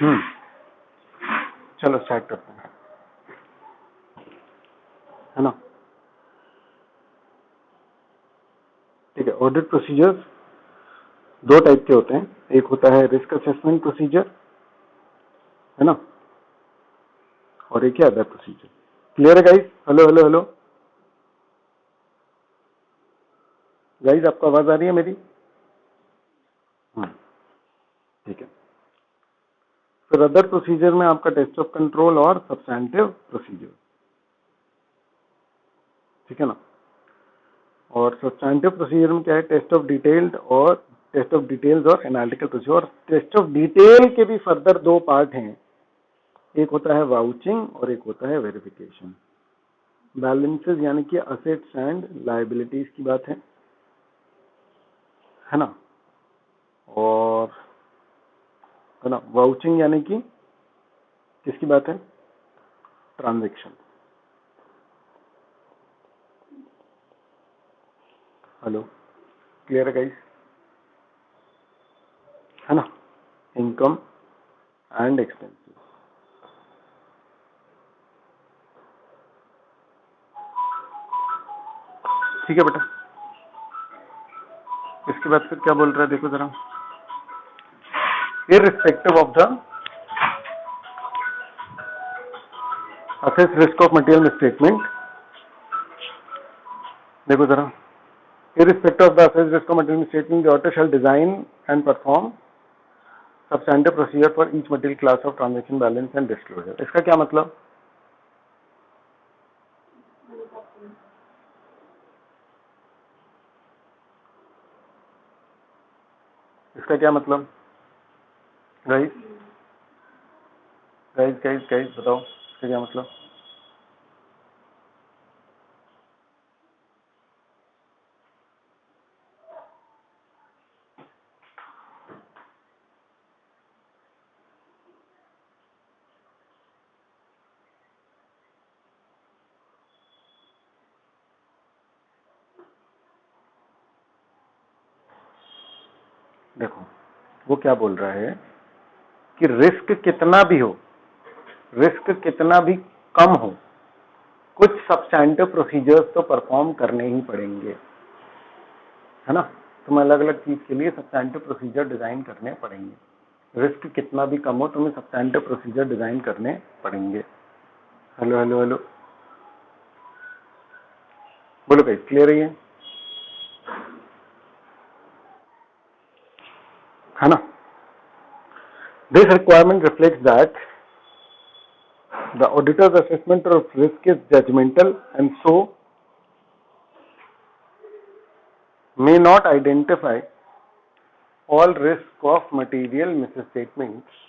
हम्म, चलो स्टार्ट करते हैं, है ना। ठीक है, ऑडिट प्रोसीजर्स दो टाइप के होते हैं। एक होता है रिस्क असेसमेंट प्रोसीजर, है ना, और एक है अदर प्रोसीजर। क्लियर है guys? Hello hello hello guys, आपको आवाज आ रही है मेरी? ठीक है। फिर अदर प्रोसीजर में आपका टेस्ट ऑफ कंट्रोल और सब्सटैंटिव प्रोसीजर, ठीक है ना। और सब्सटैंटिव प्रोसीजर में क्या है? टेस्ट ऑफ डिटेल्ड और टेस्ट ऑफ डिटेल्स और एनालिटिकल प्रोसीजर। और टेस्ट ऑफ डिटेल के भी फर्दर दो पार्ट हैं, एक होता है वाउचिंग और एक होता है वेरिफिकेशन। बैलेंसेस यानी कि असेट्स एंड लायबिलिटीज की बात है ना। और है ना, वाउचिंग यानी कि किसकी बात है? ट्रांजैक्शन। हेलो, क्लियर है गाइस? है ना, इनकम एंड एक्सपेंसेस। ठीक है बेटा। इसके बाद फिर क्या बोल रहा है देखो जरा। Irrespective of the assess risk of material misstatement, देखो जरा। Irrespective of the assessed risk of material misstatement, the auditor shall design and perform substantive procedure for each material class of transaction balance and disclosure। इसका क्या मतलब? इसका क्या मतलब guys? Guys guys guys बताओ, इसका क्या मतलब? देखो, वो क्या बोल रहा है कि रिस्क कितना भी हो, रिस्क कितना भी कम हो, कुछ सब्सटैंटिव प्रोसीजर्स तो परफॉर्म करने ही पड़ेंगे, है ना। तुम्हें अलग अलग चीज के लिए सब्सटैंटिव प्रोसीजर डिजाइन करने पड़ेंगे। रिस्क कितना भी कम हो, तुम्हें सब्सटैंटिव प्रोसीजर डिजाइन करने पड़ेंगे। हेलो हेलो हेलो बोलो भाई, क्लियर है ना। This requirement reflects that the auditor's assessment of risk is judgemental and so may not identify all risk of material misstatements।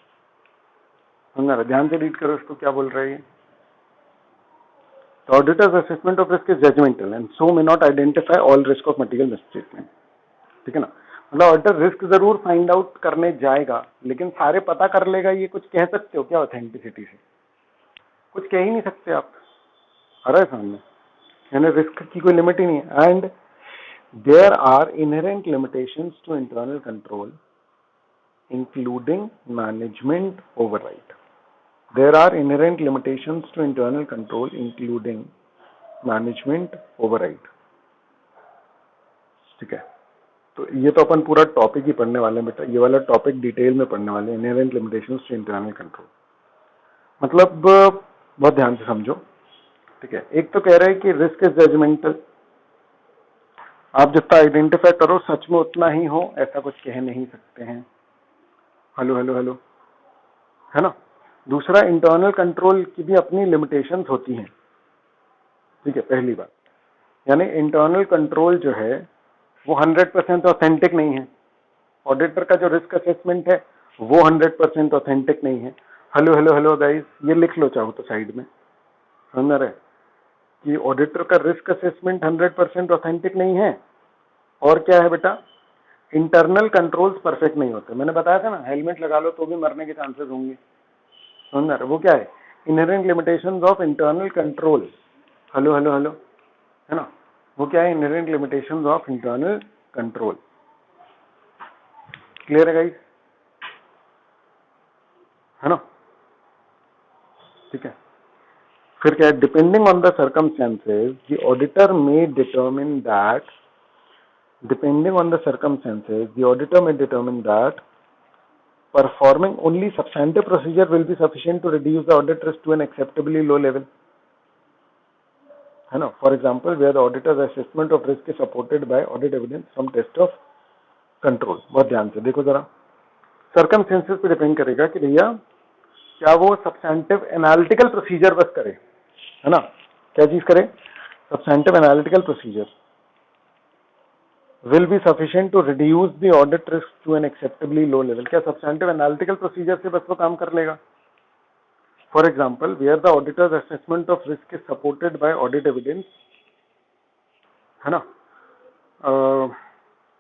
समझा? ध्यान से रीड करो इसको, क्या बोल रहा है ये। The auditor's assessment of risk is judgmental and so may not identify all risk of material misstatement। ठीक है ना। मतलब ऑडिटर रिस्क जरूर फाइंड आउट करने जाएगा, लेकिन सारे पता कर लेगा ये कुछ कह सकते हो क्या ऑथेंटिसिटी से? कुछ कह ही नहीं सकते आप। आ रहा है सामने? यानी रिस्क की कोई लिमिट ही नहीं है। And there are inherent limitations to internal control including management override. There are inherent limitations to internal control including management override। ठीक है, तो ये तो अपन पूरा टॉपिक ही पढ़ने वाले हैं बेटा, ये वाला टॉपिक डिटेल में पढ़ने वाले हैं। Inherent limitations to internal control मतलब बहुत ध्यान से समझो। ठीक है, एक तो कह रहा है कि रिस्क इज जजमेंटल, आप जितना आइडेंटिफाई करो सच में उतना ही हो, ऐसा कुछ कह नहीं सकते हैं। हेलो हेलो हेलो, है ना। दूसरा, इंटरनल कंट्रोल की भी अपनी लिमिटेशंस होती हैं। ठीक है, पहली बात, यानी इंटरनल कंट्रोल जो है वो 100% ऑथेंटिक नहीं है। ऑडिटर का जो रिस्क असेसमेंट है वो 100% ऑथेंटिक नहीं है। हेलो हेलो हेलो गाइस, ये लिख लो चाहो तो साइड में, समझ रहे कि ऑडिटर का रिस्क असेसमेंट 100% ऑथेंटिक नहीं है। और क्या है बेटा? इंटरनल कंट्रोल्स परफेक्ट नहीं होते। मैंने बताया था ना, हेलमेट लगा लो तो भी मरने के चांसेस होंगे, समझ रहे? वो क्या है? Inherent limitations of internal control. Hello hello hello, है ना। वो क्या है? Inherent limitations of internal control. Clear है गाइस? है ना, ठीक है। फिर क्या है, depending on the circumstances the auditor may determine that, depending on the circumstances the auditor may determine that performing only substantive procedure will be sufficient to reduce the audit risk to an acceptably low level, है ना। For example where the auditor's assessment of risk is supported by audit evidence from test of control. बहुत ध्यान से देखो जरा, circumstances पे depend करेगा कि भैया क्या वो सब्सटेंटिव एनालिटिकल प्रोसीजर बस करे, है ना। क्या चीज करे, substantive analytical procedure will be sufficient to reduce the audit risk to an acceptably low level। क्या substantive analytical procedure से बस वो काम कर लेगा। For example, where the auditor's assessment of risk is supported by audit evidence, है ना,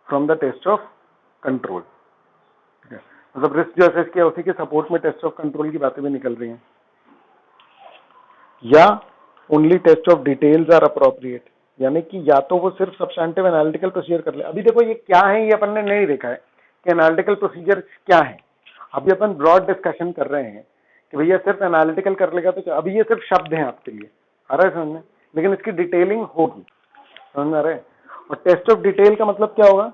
from the test of control, मतलब रिस्क जो असेस किया उसी के सपोर्ट में टेस्ट ऑफ कंट्रोल की बातें भी निकल रही हैं, या only test of details are appropriate, यानी कि या तो वो सिर्फ सब्सटेंटिव एनालिटिकल प्रोसीजर कर ले। अभी देखो ये क्या है, ये अपन ने नहीं देखा है कि एनालिटिकल प्रोसीजर क्या है। अभी अपन ब्रॉड डिस्कशन कर रहे हैं कि भैया सिर्फ एनालिटिकल कर लेगा तो अभी ये सिर्फ शब्द हैं आपके लिए, आ रहा है समझ में, लेकिन इसकी डिटेलिंग होगी, समझ में आ रहा है। और टेस्ट ऑफ डिटेल का मतलब क्या होगा,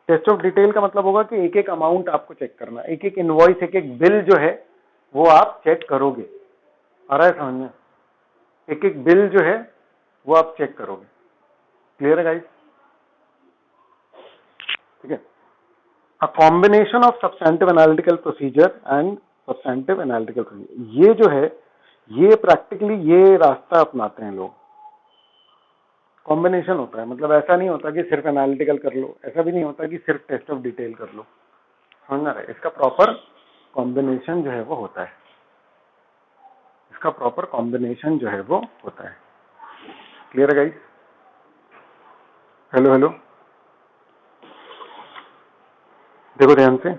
टेस्ट ऑफ डिटेल का मतलब होगा कि एक एक अमाउंट आपको चेक करना, एक एक इनवॉइस, एक एक बिल जो है वो आप चेक करोगे, आ रहा है समझ में, एक एक बिल जो है वो आप चेक करोगे। क्लियर है गाइस, ठीक है। A combination of substantive analytical procedure and substantive analytical procedure, ये जो है ये प्रैक्टिकली ये रास्ता अपनाते हैं लोग, कॉम्बिनेशन होता है। मतलब ऐसा नहीं होता कि सिर्फ एनालिटिकल कर लो, ऐसा भी नहीं होता कि सिर्फ टेस्ट ऑफ डिटेल कर लो, समझना रहे, इसका प्रॉपर कॉम्बिनेशन जो है वो होता है, इसका प्रॉपर कॉम्बिनेशन जो है वो होता है। क्लियर है गाइस, हेलो हेलो, देखो ध्यान से,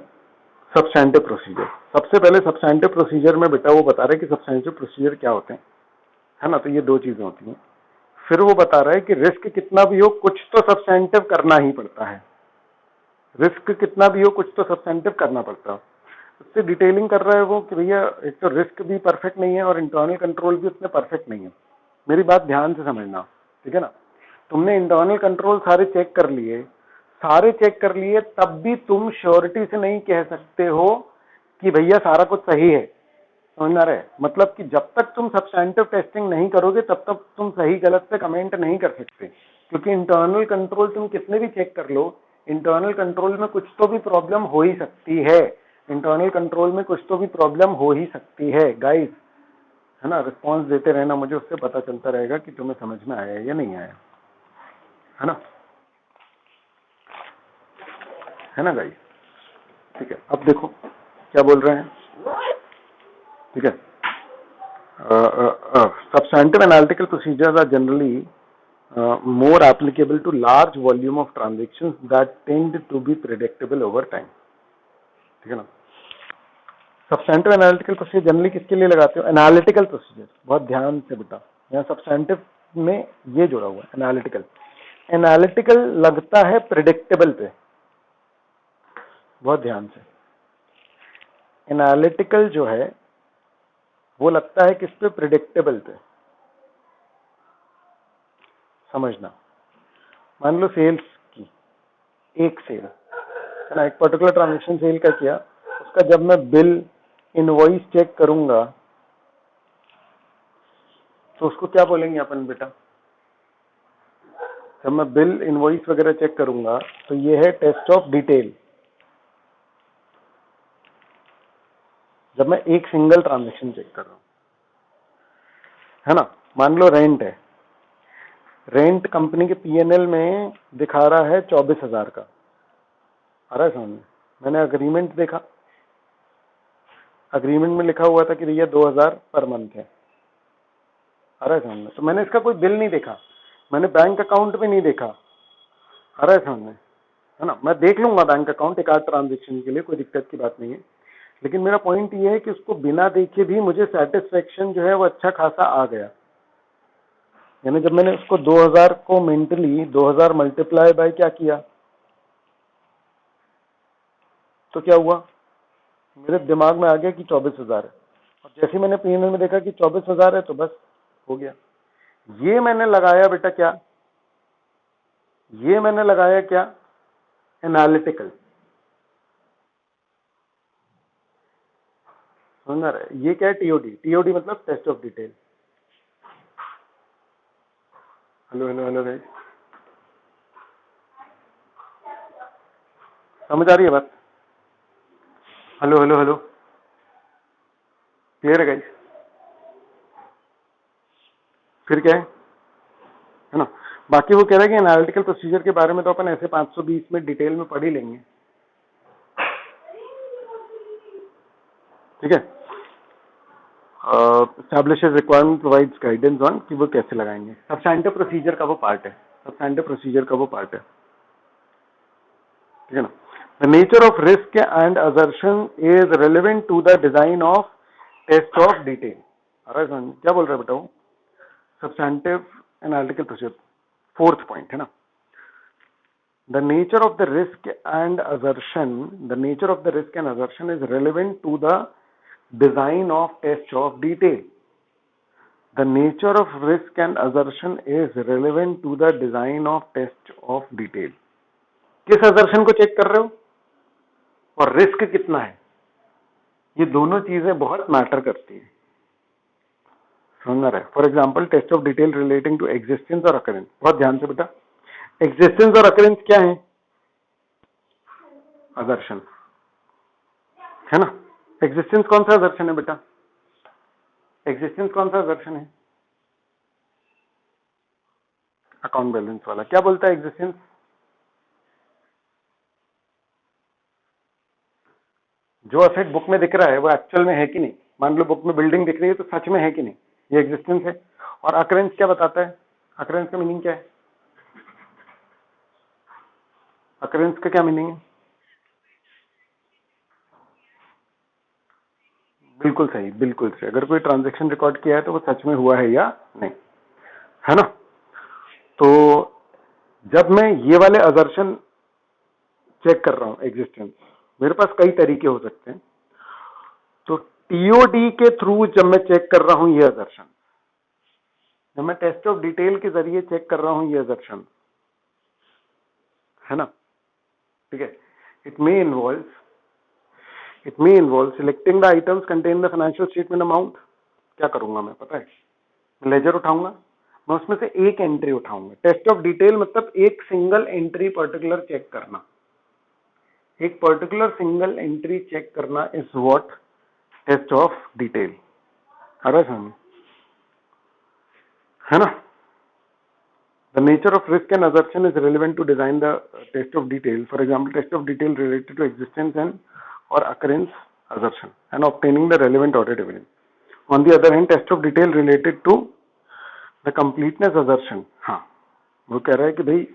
सब्सटेंटिव प्रोसीजर, सबसे पहले सब्सटेंटिव प्रोसीजर में बेटा वो बता रहे कि सब्सटेंटिव प्रोसीजर क्या होते हैं, है ना। तो ये दो चीजें होती हैं। फिर वो बता रहा है कि रिस्क कितना भी हो कुछ तो सब्सटेंटिव करना ही पड़ता है, रिस्क कितना भी हो कुछ तो सब्सटेंटिव करना पड़ता है। उससे डिटेलिंग कर रहा है वो कि भैया एक तो रिस्क भी परफेक्ट नहीं है और इंटरनल कंट्रोल भी उतने परफेक्ट नहीं है। मेरी बात ध्यान से समझना, ठीक है ना। तुमने इंटरनल कंट्रोल सारे चेक कर लिए, सारे चेक कर लिए, तब भी तुम श्योरिटी से नहीं कह सकते हो कि भैया सारा कुछ सही है, समझ आ रहा है। मतलब कि जब तक तुम सब्सटेंटिव टेस्टिंग नहीं करोगे तब तक तुम सही गलत पे कमेंट नहीं कर सकते, क्योंकि इंटरनल कंट्रोल तुम कितने भी चेक कर लो, इंटरनल कंट्रोल में कुछ तो भी प्रॉब्लम हो ही सकती है, इंटरनल कंट्रोल में कुछ तो भी प्रॉब्लम हो ही सकती है गाइस, है ना। रिस्पॉन्स देते रहना, मुझे उससे पता चलता रहेगा कि तुम्हें समझ में आया या नहीं आया, है ना, है ना गाइस, ठीक है। अब देखो क्या बोल रहे हैं, ठीक है। Substantive analytical procedures are generally more applicable to large volume of transactions that tend to be predictable over time, ठीक है ना। Substantive analytical procedure जनरली किसके लिए लगाते हो, एनालिटिकल प्रोसीजर, बहुत ध्यान से बेटा, यहाँ सब्सटेंटिव में ये जुड़ा हुआ है एनालिटिकल। एनालिटिकल लगता है प्रिडिक्टेबल पे, बहुत ध्यान से, एनालिटिकल जो है वो लगता है किस पे, प्रिडिक्टेबल पे। समझना, मान लो सेल्स की एक सेल है ना, एक पर्टिकुलर ट्रांजैक्शन सेल का किया, उसका जब मैं बिल इनवॉइस चेक करूंगा तो उसको क्या बोलेंगे अपन बेटा, जब मैं बिल इनवॉइस वगैरह चेक करूंगा तो ये है टेस्ट ऑफ डिटेल। जब मैं एक सिंगल ट्रांजैक्शन चेक कर रहा हूं, है ना, मान लो रेंट है, रेंट कंपनी के पीएनएल में दिखा रहा है 24,000 का, आ रहा है समझ में। मैंने अग्रीमेंट देखा, अग्रीमेंट में लिखा हुआ था कि भैया 2,000 पर मंथ है, आ रहा है समझ में। तो मैंने इसका कोई बिल नहीं देखा, मैंने बैंक अकाउंट भी नहीं देखा, आ रहा है समझ में, है ना। मैं देख लूंगा बैंक अकाउंट एक आध ट्रांजेक्शन के लिए, कोई दिक्कत की बात नहीं है, लेकिन मेरा पॉइंट ये है कि उसको बिना देखे भी मुझे सेटिस्फेक्शन जो है वो अच्छा खासा आ गया। यानी जब मैंने उसको 2,000 को मेंटली 2,000 मल्टीप्लाई बाय क्या किया तो क्या हुआ, मेरे दिमाग में आ गया कि 24,000 है, और जैसे ही मैंने P&L में देखा कि 24,000 है तो बस हो गया। ये मैंने लगाया बेटा क्या, ये मैंने लगाया क्या, एनालिटिकल। समझ आ रहा है? ये क्या है, टीओडी। टीओडी मतलब test of detail. Hello hello hello guys, समझ आ रही है बात? हेलो हेलो हेलो, क्लियर है गाइस? फिर क्या है ना? बाकी वो कह रहा है कि एनालिटिकल प्रोसीजर के बारे में तो अपन ऐसे 520 में डिटेल में पढ़ ही लेंगे, ठीक है। Establishes requirement, provides guidance on कि वो कैसे लगाएंगे। सब्सटैंटिव प्रोसीजर का वो पार्ट है, सब्सटैंटिव प्रोसीजर का वो पार्ट है, ठीक है ना। The nature of risk and assertion is relevant to the design of test of detail. अरे क्या बोल रहा है बेटा वो? Substantive analytical procedure, fourth point है ना। The nature of the risk and assertion is relevant to the design of test of detail. The nature of risk and assertion is relevant to the design of test of detail. किस assertion को check कर रहे हो और risk कितना है, ये दोनों चीजें बहुत मैटर करती है। समझ रहा है? For example test of detail relating to existence और अकरेंस। बहुत ध्यान से बेटा, एग्जिस्टेंस और अकरेंस क्या है? assertion है ना। एग्जिस्टेंस कौन सा assertion है बेटा? एग्जिस्टेंस कौन सा assertion है? अकाउंट बैलेंस वाला। क्या बोलता है एग्जिस्टेंस? जो असेट बुक में दिख रहा है वो एक्चुअल में है कि नहीं। मान लो बुक में बिल्डिंग दिख रही है तो सच में है कि नहीं, ये एग्जिस्टेंस है। और अकरेंस क्या बताता है? अकरेंस का मीनिंग क्या है? अकरेंस का क्या मीनिंग है? बिल्कुल सही, बिल्कुल सही। अगर कोई ट्रांजैक्शन रिकॉर्ड किया है तो वो सच में हुआ है या नहीं, है ना। तो जब मैं ये वाले असर्शन चेक कर रहा हूं एग्जिस्टेंस, मेरे पास कई तरीके हो सकते हैं। तो टीओडी के थ्रू जब मैं चेक कर रहा हूं ये असर्शन, जब मैं टेस्ट ऑफ डिटेल के जरिए चेक कर रहा हूं ये असर्शन, है ना, ठीक है। It may involve selecting the items contain the financial statement amount. क्या करूंगा मैं पता है? लेजर उठाऊंगा, मैं उसमें से एक एंट्री उठाऊंगा। टेस्ट ऑफ डिटेल मतलब एक सिंगल एंट्री पर्टिकुलर चेक करना, एक पर्टिकुलर सिंगल एंट्री चेक करना is what test of detail. अरे समझ, है ना। The nature of risk and assertion is relevant to design the test of detail. For example, test of detail related to existence and or occurrence assertion and obtaining the relevant audit evidence. On the other hand, test of detail related to the completeness assertion. हाँ, वो कह रहा है कि भाई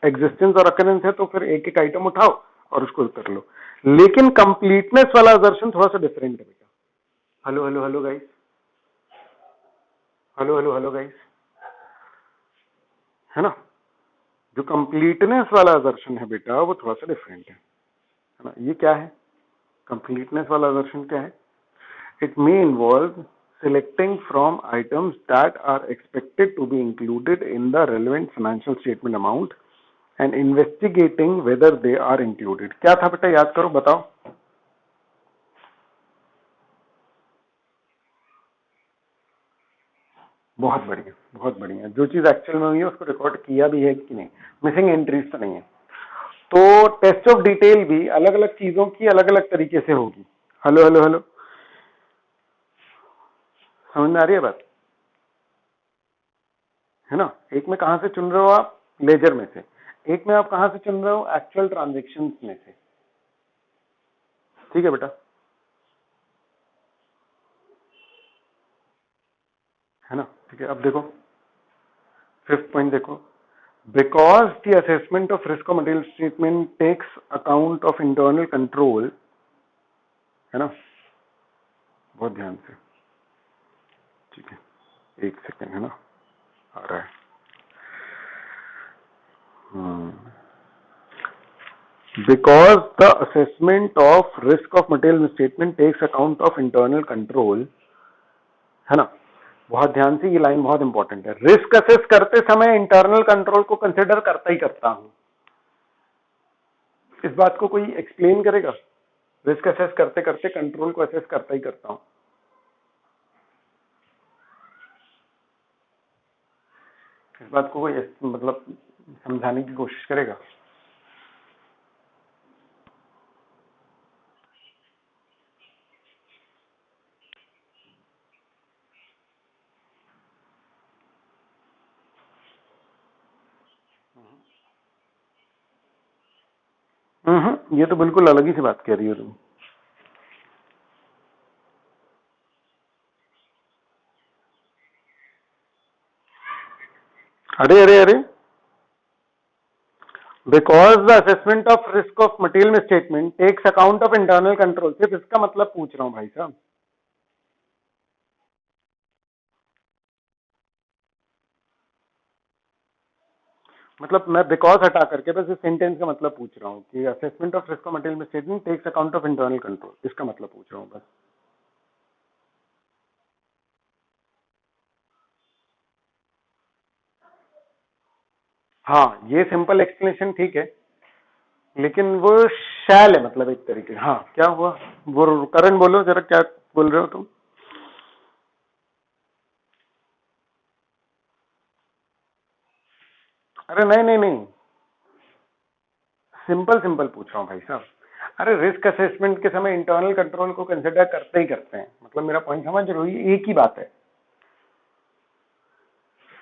existence और occurrence है तो फिर एक एक आइटम उठाओ और उसको कर लो। लेकिन कंप्लीटनेस वाला assertion थोड़ा सा डिफरेंट है बेटा। Hello hello hello guys, hello hello hello guys, है ना। जो कंप्लीटनेस वाला assertion है बेटा वो थोड़ा सा डिफरेंट है ना। ये क्या है? कंप्लीटनेस वाला assertion क्या है? It may involve selecting from items that are expected to be included in the relevant financial statement amount and investigating whether they are included. क्या था बेटा, याद करो, बताओ। बहुत बढ़िया, बहुत बढ़िया। जो चीज एक्चुअल में हुई है उसको रिकॉर्ड किया भी है कि नहीं, मिसिंग एंट्रीज तो नहीं है। तो टेस्ट ऑफ डिटेल भी अलग अलग चीजों की अलग अलग तरीके से होगी। हेलो हेलो हेलो, समझ में आ रही है बात, है ना। एक में कहां से चुन रहे हो आप? लेजर में से। एक में आप कहां से चुन रहे हो? एक्चुअल ट्रांजेक्शन में से। ठीक है बेटा, है ना। ठीक है, अब देखो फिफ्थ पॉइंट देखो। Because the assessment of risk material statement takes account of internal control, है ना। बहुत ध्यान से, ठीक है, एक सेकेंड, है ना, आ रहा है। Because the assessment of risk of material misstatement takes account of internal control, है ना। बहुत ध्यान से, ये लाइन बहुत इंपॉर्टेंट है। रिस्क असेस करते समय इंटरनल कंट्रोल को कंसिडर करता ही करता हूं। इस बात को कोई एक्सप्लेन करेगा? रिस्क असेस करते करते कंट्रोल को असेस करता ही करता हूं। इस बात को कोई मतलब समझाने की कोशिश करेगा? ये तो बिल्कुल अलग ही सी बात कह रही हो तुम। अरे अरे अरे, because the assessment of risk of material misstatement takes account of internal control, सिर्फ इसका मतलब पूछ रहा हूं भाई साहब। मतलब मैं बिकॉज हटा करके बस इस सेंटेंस का मतलब पूछ रहा हूँ कि assessment of risk of material misstatement takes account of internal control, इसका मतलब पूछ रहा हूँ बस। हाँ, ये सिंपल एक्सप्लेनेशन ठीक है, लेकिन वो शैल है, मतलब एक तरीके। हाँ, क्या हुआ? वो करण बोलो जरा, क्या बोल रहे हो तुम? अरे नहीं नहीं नहीं, सिंपल सिंपल पूछ रहा हूँ भाई साहब। अरे रिस्क असेसमेंट के समय इंटरनल कंट्रोल को कंसिडर करते ही करते हैं, मतलब मेरा पॉइंट समझ रहे हो? ये एक ही बात है,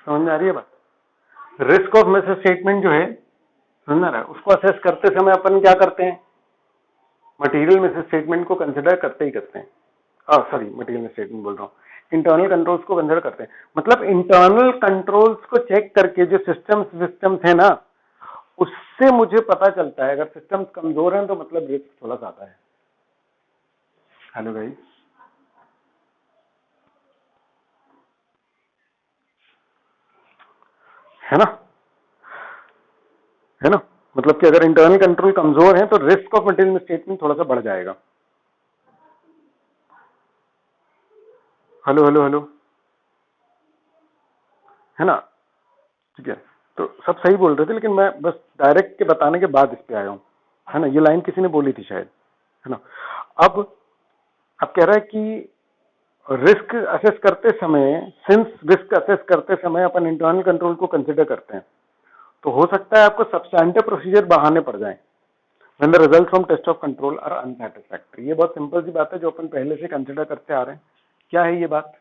समझ में आ रही है बात? रिस्क ऑफ मिस स्टेटमेंट जो है, समझ में आ रहा है, उसको असेस करते समय अपन क्या करते हैं? मटेरियल मिस स्टेटमेंट को कंसिडर करते ही करते हैं। सॉरी, मटेरियल मिस स्टेटमेंट बोल रहा हूँ, इंटरनल कंट्रोल्स को कंसिडर करते हैं। मतलब इंटरनल कंट्रोल्स को चेक करके जो सिस्टम्स है ना, उससे मुझे पता चलता है अगर सिस्टम्स कमजोर हैं तो मतलब रिस्क थोड़ा ज्यादा है। हेलो भाई, है ना? है ना? मतलब कि अगर इंटरनल कंट्रोल कमजोर है तो रिस्क ऑफ मटेरियल मिसस्टेटमेंट थोड़ा सा बढ़ जाएगा। हेलो हेलो हेलो, है ना? ठीक है, तो सब सही बोल रहे थे, लेकिन मैं बस डायरेक्ट के बताने के बाद इस पे आया हूं, है ना। ये लाइन किसी ने बोली थी शायद, है ना। अब अब कह रहा है कि रिस्क असेस करते समय, सिंस रिस्क असेस करते समय अपन इंटरनल कंट्रोल को कंसिडर करते हैं, तो हो सकता है आपको सब्सटैंटिव प्रोसीजर बढ़ाने पड़ जाए when the result from test of control are unsatisfactory. ये बहुत सिंपल सी बात है जो अपन पहले से कंसिडर करते आ रहे हैं। क्या है ये बात?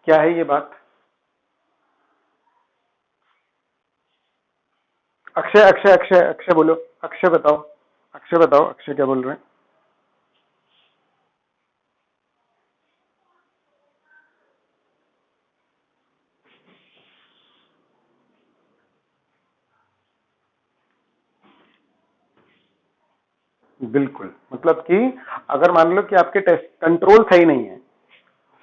क्या है ये बात? अक्षय अक्षय अक्षय अक्षय बोलो, अक्षय बताओ, अक्षय बताओ, अक्षय क्या बोल रहे हैं? बिल्कुल, मतलब कि अगर मान लो कि आपके टेस्ट कंट्रोल सही नहीं है,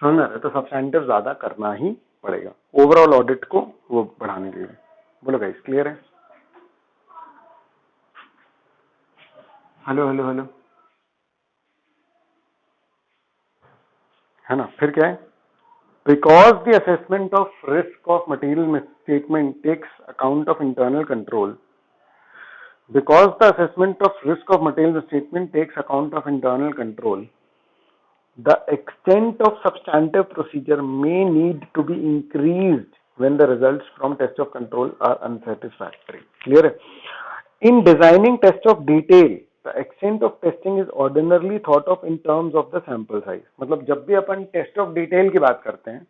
समझ रहे, तो सब्सटैंटिव ज्यादा करना ही पड़ेगा ओवरऑल ऑडिट को वो बढ़ाने के लिए। बोलो गाइस, क्लियर है? हेलो हेलो हेलो, है ना? फिर क्या है? Because the assessment of risk of material misstatement takes account of internal control, because the assessment of risk of material misstatement takes account of internal control, the extent of substantive procedure may need to be increased when the results from test of control are unsatisfactory. Clear है? In designing test of detail, the extent of testing is ordinarily thought of in terms of the sample size. मतलब जब भी अपन test of detail की बात करते हैं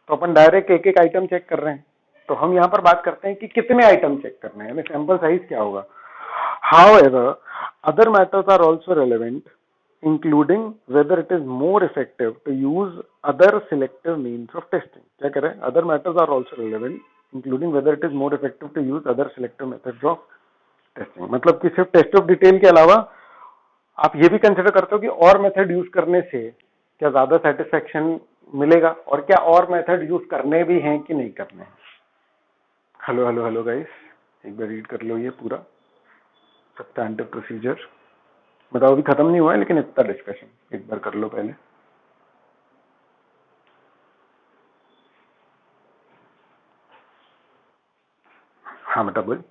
तो अपन direct एक एक आइटम चेक कर रहे हैं, तो हम यहाँ पर बात करते हैं कि कितने आइटम चेक करने हैं, यानी सैंपल साइज क्या होगा। However, other matters are also relevant, including whether it is more effective to use other selective means of testing. क्या करें? Other matters are also relevant, including whether it is more effective to use other selective methods of testing. मतलब कि सिर्फ test of detail के अलावा आप ये भी कंसिडर करते हो कि और मेथड यूज करने से क्या ज्यादा सेटिस्फेक्शन मिलेगा, और क्या और मेथड यूज करने भी हैं कि नहीं करने हैं। हेलो हेलो हेलो गाइस, एक बार रीड कर लो ये पूरा सब्सटैंटिव प्रोसीजर। बताओ अभी खत्म नहीं हुआ है लेकिन इतना डिस्कशन एक बार कर लो पहले। हाँ बेटा बोल।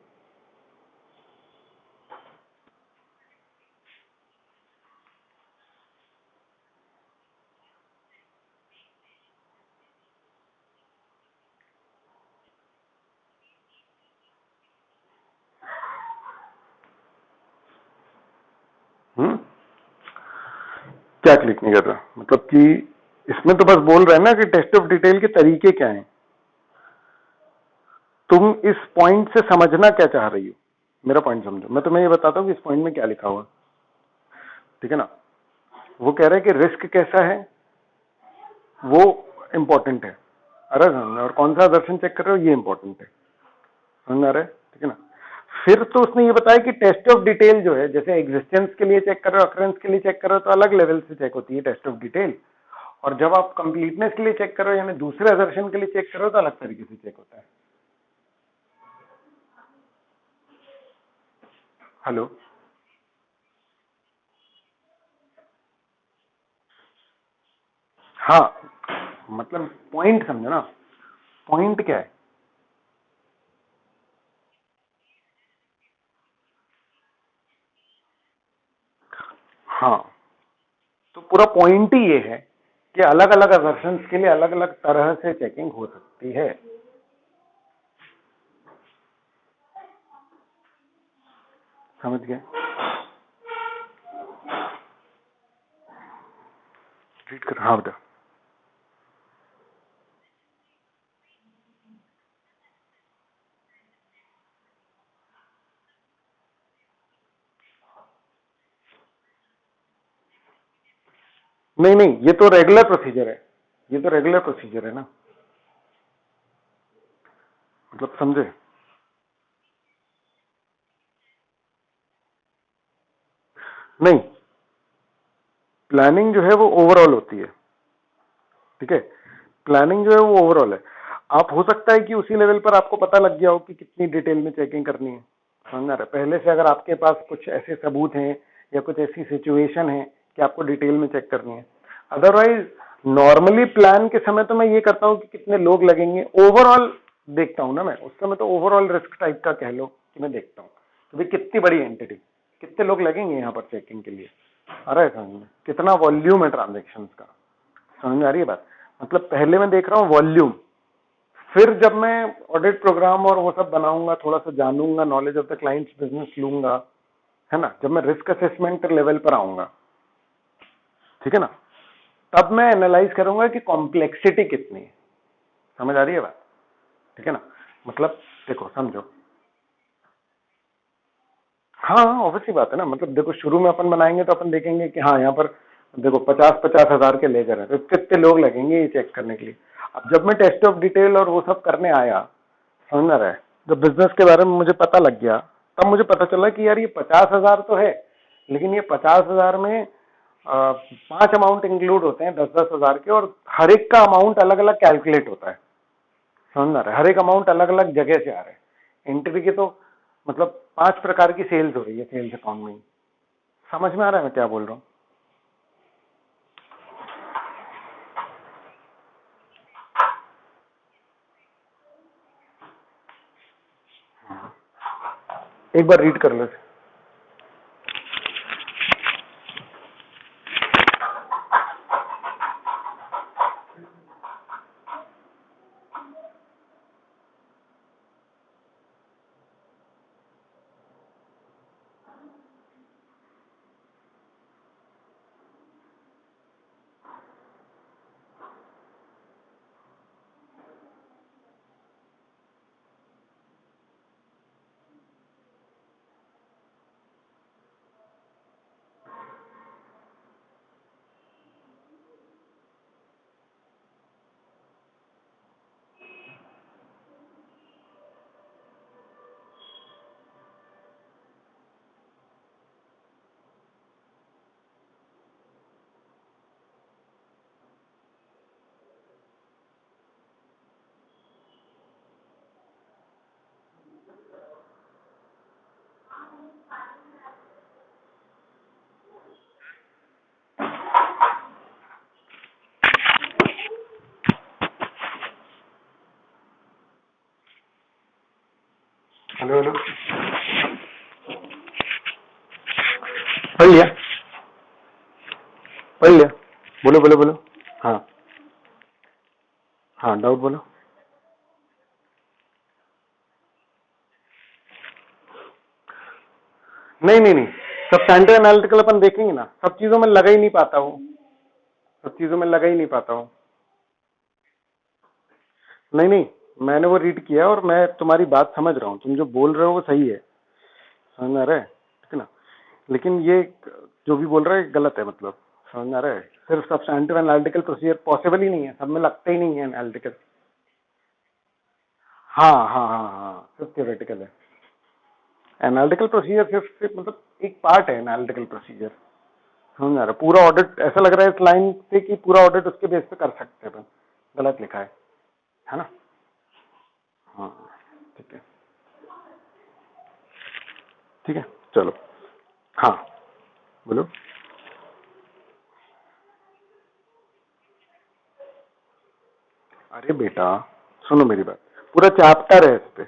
क्या क्लिक नहीं कर रहा? मतलब कि इसमें तो बस बोल रहे हैं ना कि टेस्ट ऑफ डिटेल के तरीके क्या हैं। तुम इस पॉइंट से समझना क्या चाह रही हो, मेरा पॉइंट समझो। मैं तुम्हें ये बताता हूँ कि इस पॉइंट में क्या लिखा हुआ, ठीक है ना। वो कह रहे हैं कि रिस्क कैसा है वो इंपॉर्टेंट है, अरे और कौन सा दर्शन चेक कर रहे हो ये इंपॉर्टेंट है, समझ आ रहा है, ठीक है ना। फिर तो उसने ये बताया कि टेस्ट ऑफ डिटेल जो है, जैसे एग्जिस्टेंस के लिए चेक कर रहे हो, अकरेंस के लिए चेक कर रहे हो, तो अलग लेवल से चेक होती है टेस्ट ऑफ डिटेल। और जब आप कंप्लीटनेस के लिए चेक कर रहे हो, यानी दूसरे असर्शन के लिए चेक कर रहे हो, तो अलग तरीके से चेक होता है। हेलो, हाँ मतलब पॉइंट समझो ना, पॉइंट क्या है। हाँ, तो पूरा पॉइंट ही ये है कि अलग अलग असर्शंस के लिए अलग अलग तरह से चेकिंग हो सकती है। समझ गए? रीड कर, हाँ बेटा। नहीं नहीं, ये तो रेगुलर प्रोसीजर है, ये तो रेगुलर प्रोसीजर है ना, मतलब समझे। नहीं, प्लानिंग जो है वो ओवरऑल होती है, ठीक है। प्लानिंग जो है वो ओवरऑल है। आप हो सकता है कि उसी लेवल पर आपको पता लग गया हो कि कितनी डिटेल में चेकिंग करनी है, समझ आ रहा है। पहले से अगर आपके पास कुछ ऐसे सबूत हैं या कुछ ऐसी सिचुएशन है कि आपको डिटेल में चेक करनी है। अदरवाइज नॉर्मली प्लान के समय तो मैं ये करता हूँ कि कितने लोग लगेंगे, ओवरऑल देखता हूँ ना मैं उस समय, तो ओवरऑल रिस्क टाइप का कह लो कि मैं देखता हूँ कि भाई कितनी बड़ी एंटिटी, कितने लोग लगेंगे यहाँ पर चेकिंग के लिए, आ रहा है समझ में, कितना वॉल्यूम है ट्रांजेक्शन का, समझ में आ रही है बात। मतलब पहले मैं देख रहा हूँ वॉल्यूम, फिर जब मैं ऑडिट प्रोग्राम और वो सब बनाऊंगा, थोड़ा सा जानूंगा, knowledge of the client's business लूंगा, है ना, जब मैं रिस्क असेसमेंट लेवल पर आऊंगा, ठीक है ना, तब मैं एनालाइज करूंगा कि कॉम्प्लेक्सिटी कितनी है। समझ आ रही है बात, ठीक है ना। मतलब देखो समझो, हाँ ऑब्वियसली बात है ना। मतलब देखो शुरू में अपन बनाएंगे तो अपन देखेंगे कि हाँ यहाँ पर देखो 50-50 हजार के लेजर है, तो कितने लोग लगेंगे ये चेक करने के लिए। अब जब मैं टेस्ट ऑफ डिटेल और वो सब करने आया, समझ ना रहा है, जब बिजनेस के बारे में मुझे पता लग गया, तब मुझे पता चला कि यार ये 50 हजार तो है, लेकिन ये 50 हजार में 5 अमाउंट इंक्लूड होते हैं 10-10 हजार के, और हर एक का अमाउंट अलग अलग कैलकुलेट होता है, समझ ना रहा है। हर एक अमाउंट अलग अलग जगह से आ रहे हैं एंट्री के, तो मतलब 5 प्रकार की सेल्स हो रही है सेल्स अकाउंट में। समझ में आ रहा है मैं क्या बोल रहा हूँ? एक बार रीड कर लो। हेलो हेलो, पढ़ लिया, पढ़ लिया, बोलो बोलो बोलो। हाँ हाँ, डाउट बोलो। नहीं नहीं नहीं, सब्सटैंटिव एनालिटिकल अपन देखेंगे ना, सब चीजों में लगा ही नहीं पाता हूँ, सब चीजों में लगा ही नहीं पाता हूँ। नहीं नहीं, मैंने वो रीड किया और मैं तुम्हारी बात समझ रहा हूँ, तुम जो बोल रहे हो वो सही है, समझ में आ रहा है, ठीक है ना। लेकिन ये जो भी बोल रहा है गलत है, मतलब समझ में आ रहा है। सिर्फ सब्सटैंटिव एनालिटिकल प्रोसीजर पॉसिबल ही नहीं है, सब में लगता ही नहीं है एनालिटिकल। हाँ हाँ हाँ हाँ, सिर्फ थियोरेटिकल है। एनालिटिकल प्रोसीजर सिर्फ मतलब एक पार्ट है एनालिटिकल प्रोसीजर, समझ में आ रहा है। पूरा ऑडिट ऐसा लग रहा है इस लाइन से कि पूरा ऑडिट उसके बेस पे कर सकते हैं अपन, गलत लिखा है ना। हाँ ठीक है, ठीक है, चलो। हाँ बोलो। अरे बेटा सुनो मेरी बात, पूरा चैप्टर है इस पे,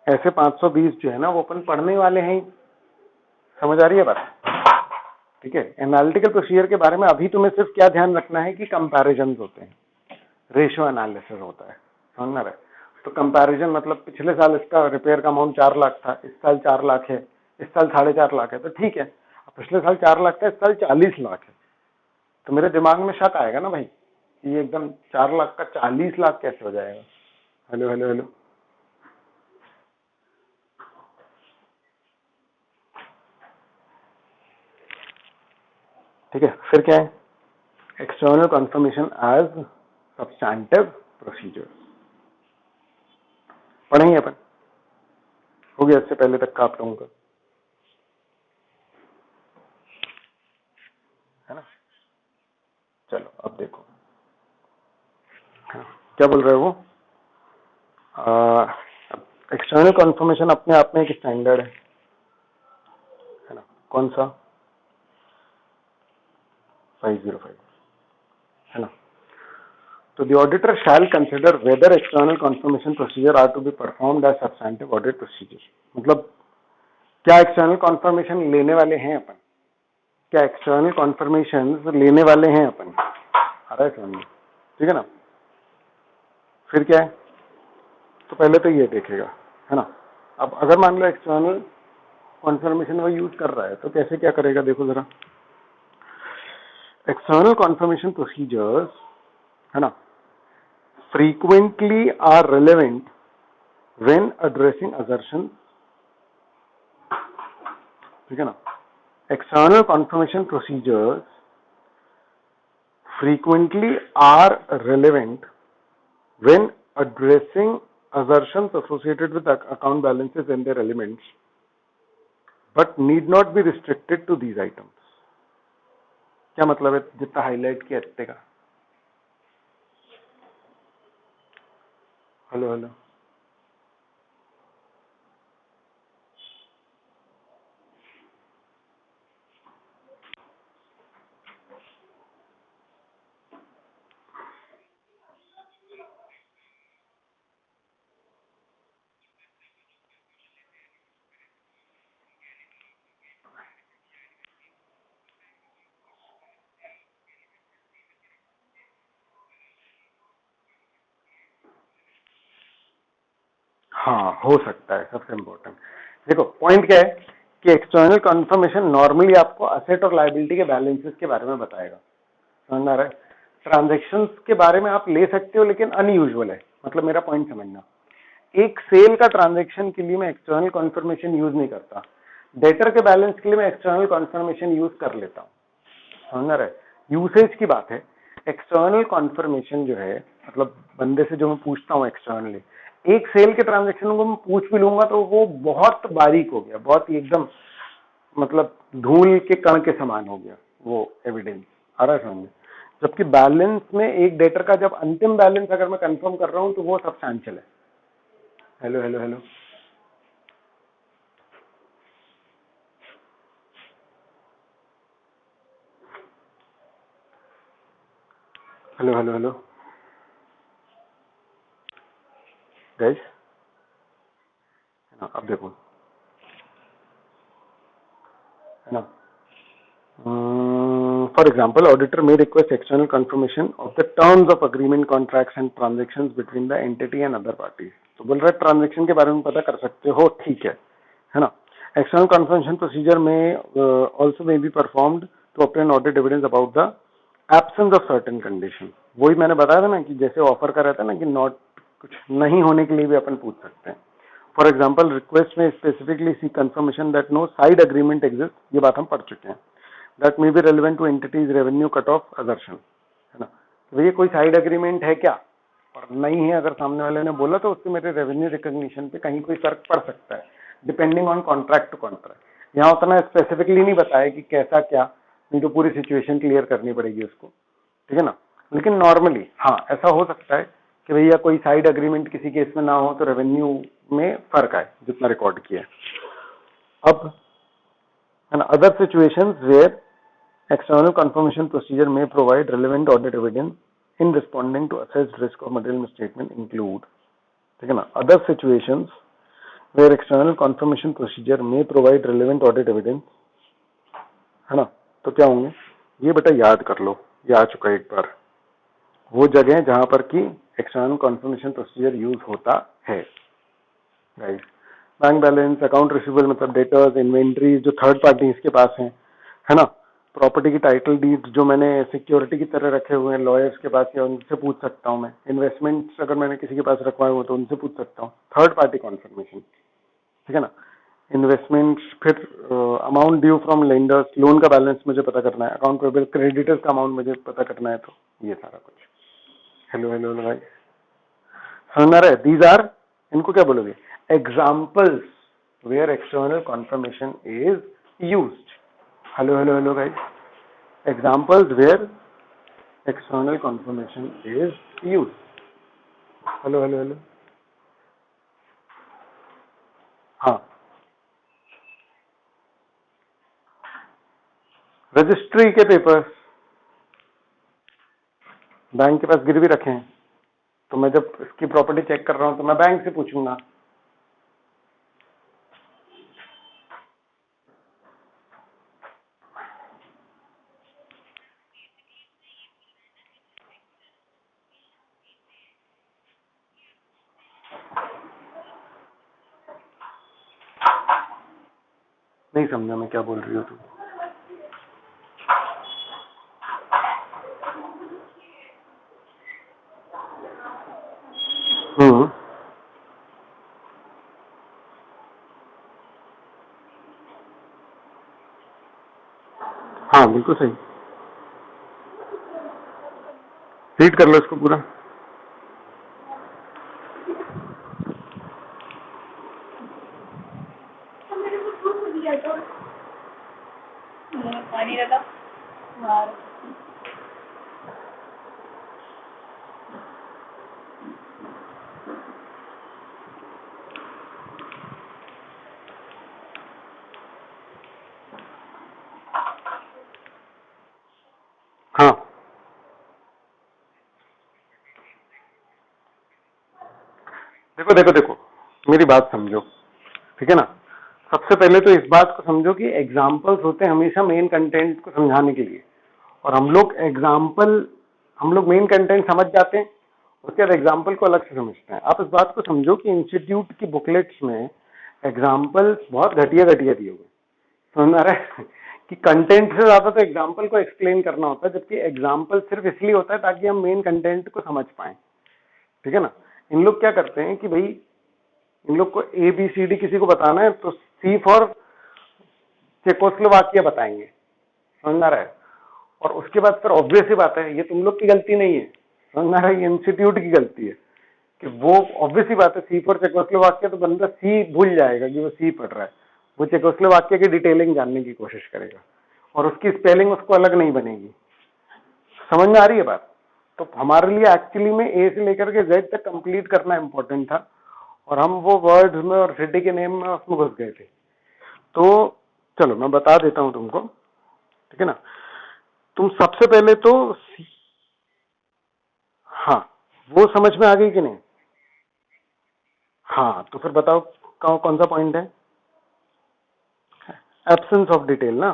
ऐसे 520 जो है ना वो अपन पढ़ने वाले हैं, समझ आ रही है बात। ठीक है, एनालिटिकल प्रोसीजर के बारे में अभी तुम्हें सिर्फ क्या ध्यान रखना है कि कंपैरिजन होते हैं, रेशियो एनालिसिस होता है, समझ में आ रहा है। तो कंपैरिजन मतलब पिछले साल इसका रिपेयर का अमाउंट 4 लाख था, इस साल 4 लाख है, इस साल 4.5 लाख है, तो ठीक है। पिछले साल 4 लाख था, इस साल 40 लाख है, तो मेरे दिमाग में शक आएगा ना भाई कि ये एकदम 4 लाख का 40 लाख कैसे हो जाएगा। हेलो हेलो हेलो, ठीक है। फिर क्या है, external confirmation as substantive procedure पढ़ेंगे अपन, हो गया इससे पहले तक का आप लोगों का, है ना। चलो अब देखो, हाँ, क्या बोल रहे हो वो, एक्सटर्नल कन्फर्मेशन अपने आप में एक स्टैंडर्ड है ना। कौन सा, 505, है ना। तो the auditor shall consider whether external confirmation procedure are to be performed as substantive audit procedure. मतलब क्या एक्सटर्नल कन्फर्मेशन लेने वाले हैं अपन, क्या एक्सटर्नल कन्फर्मेशन लेने वाले हैं अपन, आ रहा है समझ में, ठीक है ना। फिर क्या है, तो पहले तो ये देखेगा, है ना। अब अगर मान लो एक्सटर्नल कन्फर्मेशन वो यूज कर रहा है तो कैसे क्या करेगा, देखो जरा। एक्सटर्नल कन्फर्मेशन प्रोसीजर्स, है ना, frequently are relevant when addressing assertions, ठीक है ना। External conformation procedures frequently are relevant when addressing assertions associated with account balances and their elements, but need not be restricted to these items। क्या मतलब है जितना highlight किया इतने का। हेलो हेलो, हाँ हो सकता है, सबसे इंपॉर्टेंट देखो पॉइंट क्या है कि एक्सटर्नल कंफर्मेशन नॉर्मली आपको असेट और लायबिलिटी के बैलेंसेस के बारे में बताएगा, समझ में आ रहा है। ट्रांजेक्शन्स के बारे में आप ले सकते हो लेकिन अनयूजुअल है, मतलब मेरा पॉइंट समझना। एक सेल का ट्रांजेक्शन के लिए मैं एक्सटर्नल कंफर्मेशन यूज नहीं करता, डेटर के बैलेंस के लिए मैं एक्सटर्नल कंफर्मेशन यूज कर लेता हूँ, समझ में रहा है। यूसेज की बात है। एक्सटर्नल कॉन्फर्मेशन जो है मतलब बंदे से जो मैं पूछता हूँ एक्सटर्नली, एक सेल के ट्रांजेक्शन को मैं पूछ भी लूंगा तो वो बहुत बारीक हो गया, बहुत ही एकदम मतलब धूल के कण के समान हो गया वो एविडेंस, आ रहा है समझ में। जबकि बैलेंस में एक डेटर का जब अंतिम बैलेंस अगर मैं कंफर्म कर रहा हूं तो वो सब्सटैंशियल है। Hello hello hello, hello hello hello guys, अब देखो, है ना, for example auditor may request external confirmation of the terms of agreement, contracts and transactions between the entity and other parties. तो बोल रहा है ट्रांजेक्शन के बारे में पता कर सकते हो, ठीक है ना. एक्सटर्नल कन्फर्मेशन प्रोसीजर में also may be performed to obtain audit evidence about the absence of certain condition. वही मैंने बताया था ना कि जैसे ऑफर का रहता है ना कि नॉट कुछ नहीं होने के लिए भी अपन पूछ सकते हैं. फॉर एग्जाम्पल रिक्वेस्ट में specifically see confirmation that no side agreement exist, ये बात हम पढ़ चुके हैं. That may be relevant to entity's revenue cut off assertion, है ना. भैया कोई साइड अग्रीमेंट है क्या, और नहीं है अगर सामने वाले ने बोला तो उससे मेरे रेवेन्यू रिकॉग्निशन पे कहीं कोई फर्क पड़ सकता है depending on contract to contract. यहाँ उतना स्पेसिफिकली नहीं बताया कि कैसा क्या, नहीं तो पूरी सिचुएशन क्लियर करनी पड़ेगी उसको, ठीक है ना. लेकिन नॉर्मली हाँ ऐसा हो सकता है कि भैया कोई साइड अग्रीमेंट किसी केस में ना हो तो रेवेन्यू में फर्क आए जितना रिकॉर्ड किया है. अब and other situations where external confirmation procedure may provide relevant audit evidence in responding to assessed risk of material misstatement include, ठीक है ना, other situations where external confirmation procedure may provide relevant audit evidence, है ना. तो क्या होंगे ये बेटा याद कर लो, ये आ चुका है एक बार. वो जगह जहां पर कि एक्सटर्नल कन्फर्मेशन प्रोसीजर यूज होता है, right. Bank balance, account receivable मतलब डेटर्स, इन्वेंट्री जो थर्ड पार्टी इसके पास है ना. प्रॉपर्टी की टाइटल डीड जो मैंने सिक्योरिटी की तरह रखे हुए हैं लॉयर्स के पास, या उनसे पूछ सकता हूं मैं. इन्वेस्टमेंट्स अगर मैंने किसी के पास रखवाए हो तो उनसे पूछ सकता हूँ. थर्ड पार्टी कॉन्फर्मेशन, ठीक है ना. इन्वेस्टमेंट्स, फिर amount due from lenders, loan का बैलेंस मुझे पता करना है, अकाउंट पेबल क्रेडिटर्स का अमाउंट मुझे पता करना है, तो ये सारा कुछ. हेलो हेलो भाई, समझ आ रहा है. दीज आर, इनको क्या बोलोगे, examples where external confirmation is used. Hello hello hello guys, examples where external confirmation is used. Hello hello hello. हाँ, रजिस्ट्री के पेपर्स बैंक के पास गिरवी रखे हैं, तो मैं जब इसकी प्रॉपर्टी चेक कर रहा हूं तो मैं बैंक से पूछूंगा. नहीं समझा मैं क्या बोल रही हूँ तुम. हाँ बिल्कुल सही. रीड कर लो इसको पूरा. पानी रहता हाँ देखो देखो देखो, मेरी बात समझो, ठीक है ना. सबसे पहले तो इस बात को समझो कि एग्जाम्पल्स होते हैं हमेशा मेन कंटेंट को समझाने के लिए, और हम लोग मेन कंटेंट समझ जाते हैं, उसके बाद एग्जाम्पल को अलग से समझते हैं. आप इस बात को समझो कि इंस्टीट्यूट की बुकलेट्स में एग्जाम्पल बहुत घटिया घटिया दिए हुए. समझ आ रहा है कि कंटेंट से ज्यादा तो एग्जाम्पल को एक्सप्लेन करना होता है, जबकि एग्जाम्पल सिर्फ इसलिए होता है ताकि हम मेन कंटेंट को समझ पाए, ठीक है ना. इन लोग क्या करते हैं कि भाई इन लोग को ABCD किसी को बताना है तो C फॉर चेकोस्लोवाकिया बताएंगे. समझ आ रहा है. और उसके बाद फिर ऑब्वियस ही बात है, ये तुम लोग की गलती नहीं है, समझ आ रहा है, ये इंस्टीट्यूट की गलती है कि वो ऑब्वियस ही बात है C फॉर चेकोस्लोवाकिया, तो बंदा C भूल जाएगा कि वो C पढ़ रहा है. वो चेकोस्लोवाकिया की डिटेलिंग जानने की कोशिश करेगा और उसकी स्पेलिंग उसको अलग नहीं बनेगी. समझ में आ रही है बात. तो हमारे लिए एक्चुअली में A से लेकर के Z तक कंप्लीट करना इंपॉर्टेंट था, और हम वो वर्ड्स में और सिटी के नेम में उसमें घुस गए थे. तो चलो मैं बता देता हूं तुमको, ठीक है ना. तुम सबसे पहले तो हाँ वो समझ में आ गई कि नहीं. हाँ तो फिर बताओ कौन सा पॉइंट है? एब्सेंस ऑफ डिटेल ना।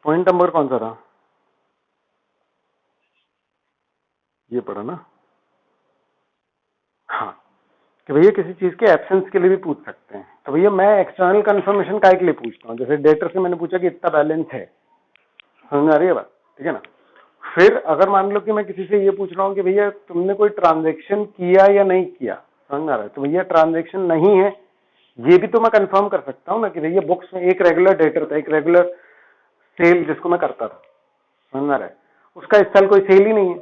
पॉइंट नंबर कौन सा था? ये पढ़ा ना। हाँ, कि भैया किसी चीज के एब्सेंस के लिए भी पूछ सकते हैं। तो भैया मैं एक्सटर्नल कंफर्मेशन काय के लिए पूछता हूँ? जैसे डेटर से मैंने पूछा कि इतना बैलेंस है, समझ आ रही है बात? ठीक है ना। फिर अगर मान लो कि मैं किसी से ये पूछ रहा हूँ कि भैया तुमने कोई ट्रांजेक्शन किया या नहीं किया, समझ आ रहा है? तो भैया ट्रांजेक्शन नहीं है, ये भी तो मैं कंफर्म कर सकता हूँ ना कि भैया बुक्स में एक रेगुलर डेटर था, एक रेगुलर सेल जिसको मैं करता था, समझ आ रहा है? उसका इस साल कोई सेल ही नहीं है,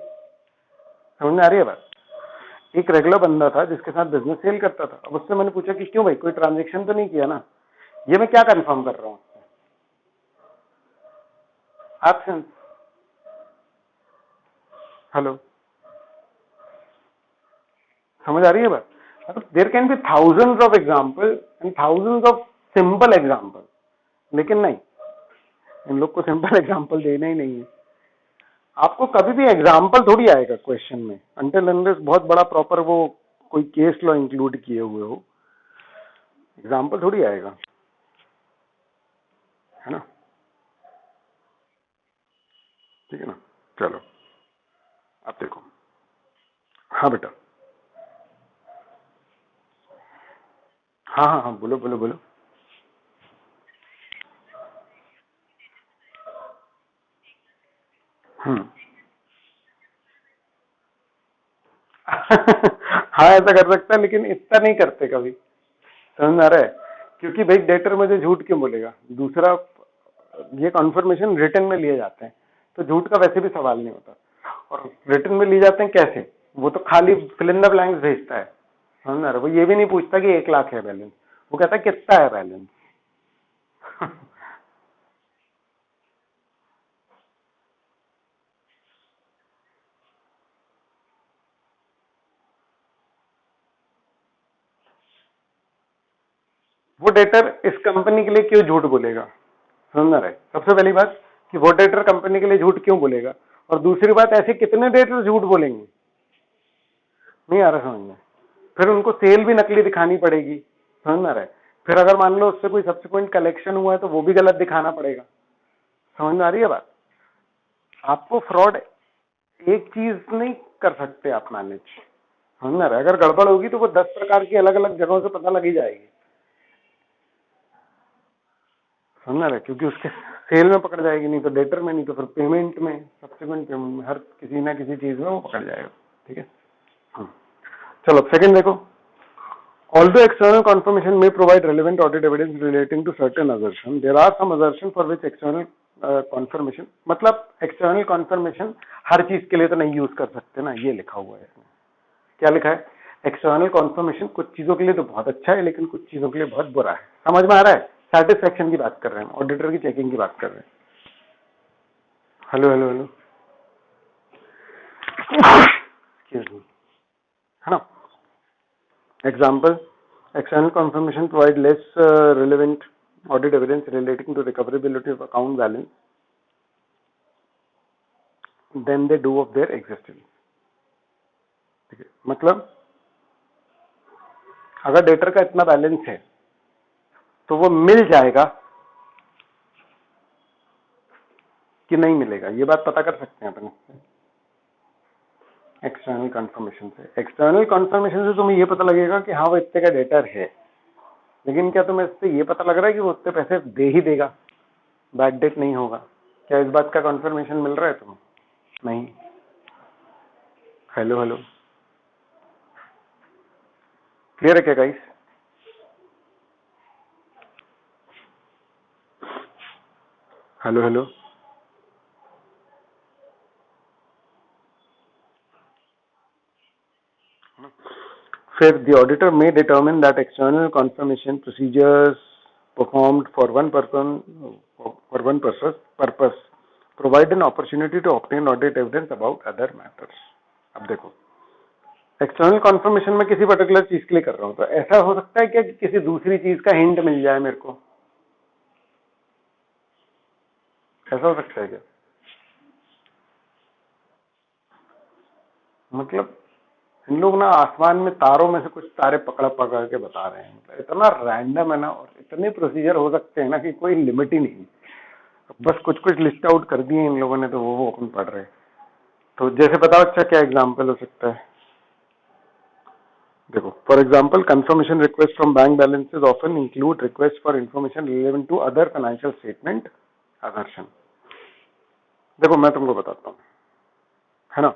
समझ में आ रही है बात? एक रेगुलर बंदा था जिसके साथ बिजनेस सेल करता था। अब उससे मैंने पूछा कि क्यों भाई, कोई ट्रांजेक्शन तो नहीं किया ना? ये मैं क्या कंफर्म कर रहा हूँ? एब्सेंस। हेलो, समझ आ रही है बात? मतलब there can be thousands of example and thousands of simple example, लेकिन नहीं, इन लोग को सिंपल एग्जांपल देना ही नहीं है। आपको कभी भी एग्जांपल थोड़ी आएगा क्वेश्चन में अनटिल अनलेस बहुत बड़ा प्रॉपर वो कोई केस लॉ इंक्लूड किए हुए हो, एग्जांपल थोड़ी आएगा, है ना? ठीक है ना। चलो आप देखो। हाँ बेटा। हाँ हाँ हाँ, बोलो बोलो बोलो। हम्म। हाँ ऐसा कर सकता है, लेकिन इतना नहीं करते कभी, समझ में आ रहा है? क्योंकि भाई डेटर मुझे झूठ क्यों बोलेगा? दूसरा, ये कॉन्फर्मेशन रिटर्न में लिए जाते हैं, तो झूठ का वैसे भी सवाल नहीं होता। और रिटर्न में लिए जाते हैं कैसे? वो तो खाली फिल इन द ब्लैंक्स भेजता है, समझ में आ रहा है? वो ये भी नहीं पूछता कि 1 लाख है बैलेंस, वो कहता है कितना है बैलेंस। वो डेटर इस कंपनी के लिए क्यों झूठ बोलेगा, समझ में आ रहा है? सबसे पहली बात कि वो डेटर कंपनी के लिए झूठ क्यों बोलेगा, और दूसरी बात ऐसे कितने डेटर झूठ बोलेंगे? नहीं आ रहा समझ में? फिर उनको सेल भी नकली दिखानी पड़ेगी, समझ में आ रहा है? फिर अगर मान लो उससे कोई सब्सिक्वेंट कलेक्शन हुआ है तो वो भी गलत दिखाना पड़ेगा, समझ में आ रही है बात? आपको फ्रॉड एक चीज नहीं कर सकते आप मैनेज, समझ में आ रहा है? अगर गड़बड़ होगी तो वो 10 प्रकार की अलग अलग जगहों से पता लगी जाएगी, समझ में आ रहा है? क्योंकि उसके सेल में पकड़ जाएगी, नहीं तो डेटर में, नहीं तो फिर पेमेंट में, सब्सिक्वेंट पेमेंट में, हर किसी ना किसी चीज में वो पकड़ जाएगा। ठीक है। हाँ। चलो सेकंड देखो। Although external confirmation may provide relevant audit evidence relating to certain assertions, there are some assertions for which external confirmation, मतलब external confirmation हर चीज के लिए तो नहीं यूज कर सकते ना, ये लिखा हुआ है इसमें। क्या लिखा है? एक्सटर्नल कॉन्फर्मेशन कुछ चीजों के लिए तो बहुत अच्छा है, लेकिन कुछ चीजों के लिए बहुत बुरा है। समझ में आ रहा है? सेटिस्फेक्शन की बात कर रहे हैं, ऑडिटर की चेकिंग की बात कर रहे हैं। Hello hello hello, excuse me, है ना? Example, external confirmation provide less relevant audit evidence relating to recoverability of account balance than they do of their existence. ठीक है, मतलब अगर डेटर का इतना बैलेंस है तो वो मिल जाएगा कि नहीं मिलेगा, ये बात पता कर सकते हैं अपन एक्सटर्नल कंफर्मेशन से। एक्सटर्नल कंफर्मेशन से तुम्हें ये पता लगेगा कि हाँ वो इतने का डेटर है, लेकिन क्या तुम्हें इससे ये पता लग रहा है कि वो उतने पैसे दे ही देगा, बैड डेट नहीं होगा? क्या इस बात का कंफर्मेशन मिल रहा है तुम्हें? नहीं। हेलो हेलो, क्लियर है क्या गाइस? हेलो हेलो, फिर the auditor may determine that external confirmation procedures performed for one purpose provide an opportunity to obtain audit evidence about other matters. अब देखो, एक्सटर्नल कॉन्फर्मेशन में किसी पर्टिकुलर चीज के लिए कर रहा हूं, तो ऐसा हो सकता है क्या कि किसी दूसरी चीज का हिंट मिल जाए मेरे को? ऐसा हो सकता है क्या? मतलब इन लोग ना आसमान में तारों में से कुछ तारे पकड़ पकड़ के बता रहे हैं, मतलब इतना रैंडम है ना, और इतने प्रोसीजर हो सकते हैं ना कि कोई लिमिट ही नहीं। बस कुछ कुछ लिस्ट आउट कर दिए इन लोगों ने, तो वो अपन पढ़ रहे हैं। तो जैसे बताओ, अच्छा क्या एग्जाम्पल हो सकता है? देखो, for example, confirmation request from bank balances often include request for information relevant to other financial statement assertion. देखो मैं तुमको बताता हूँ, है ना,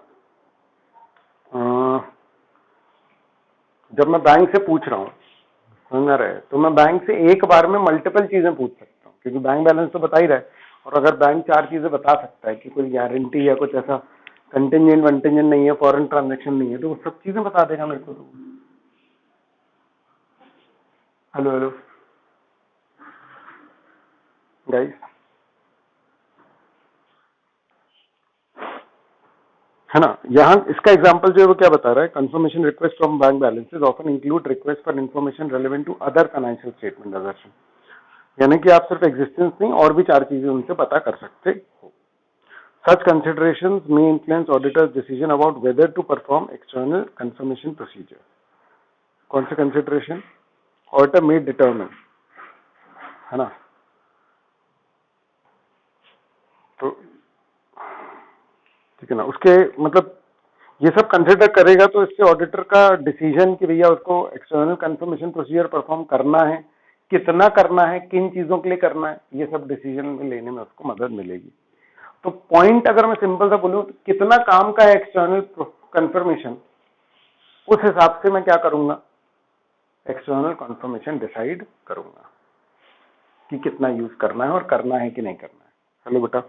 जब मैं बैंक से पूछ रहा हूँ, समझ रहे, तो मैं बैंक से एक बार में मल्टीपल चीजें पूछ सकता हूँ, क्योंकि बैंक बैलेंस तो बता ही रहा है। और अगर बैंक चार चीजें बता सकता है कि कोई गारंटी या कुछ ऐसा कंटिजेंट वंटिजेंट नहीं है, फॉरेन ट्रांजेक्शन नहीं है, तो वो सब चीजें बता देगा मेरे को। तो हेलो हेलो गाइस, है ना, यहाँ इसका एग्जांपल जो है वो क्या बता रहा है? Confirmation request from bank balances often include request for information relevant to other financial statement assertion. यानी कि आप सिर्फ एग्जिस्टेंस नहीं, और भी चार चीजें उनसे पता कर सकते हो। Such considerations may influence auditor's decision about whether to perform external confirmation procedure. कौन से consideration? Auditor may determine, है ना? तो ठीक है ना, उसके मतलब ये सब कंसिडर करेगा, तो इससे ऑडिटर का डिसीजन कि भैया उसको एक्सटर्नल कंफर्मेशन प्रोसीजर परफॉर्म करना है, कितना करना है, किन चीजों के लिए करना है, ये सब डिसीजन में लेने में उसको मदद मिलेगी। तो पॉइंट अगर मैं सिंपल सा बोलूं, तो कितना काम का है एक्सटर्नल कंफर्मेशन, उस हिसाब से मैं क्या करूंगा? एक्सटर्नल कंफर्मेशन डिसाइड करूंगा कि कितना यूज करना है और करना है कि नहीं करना है। हेलो बेटा,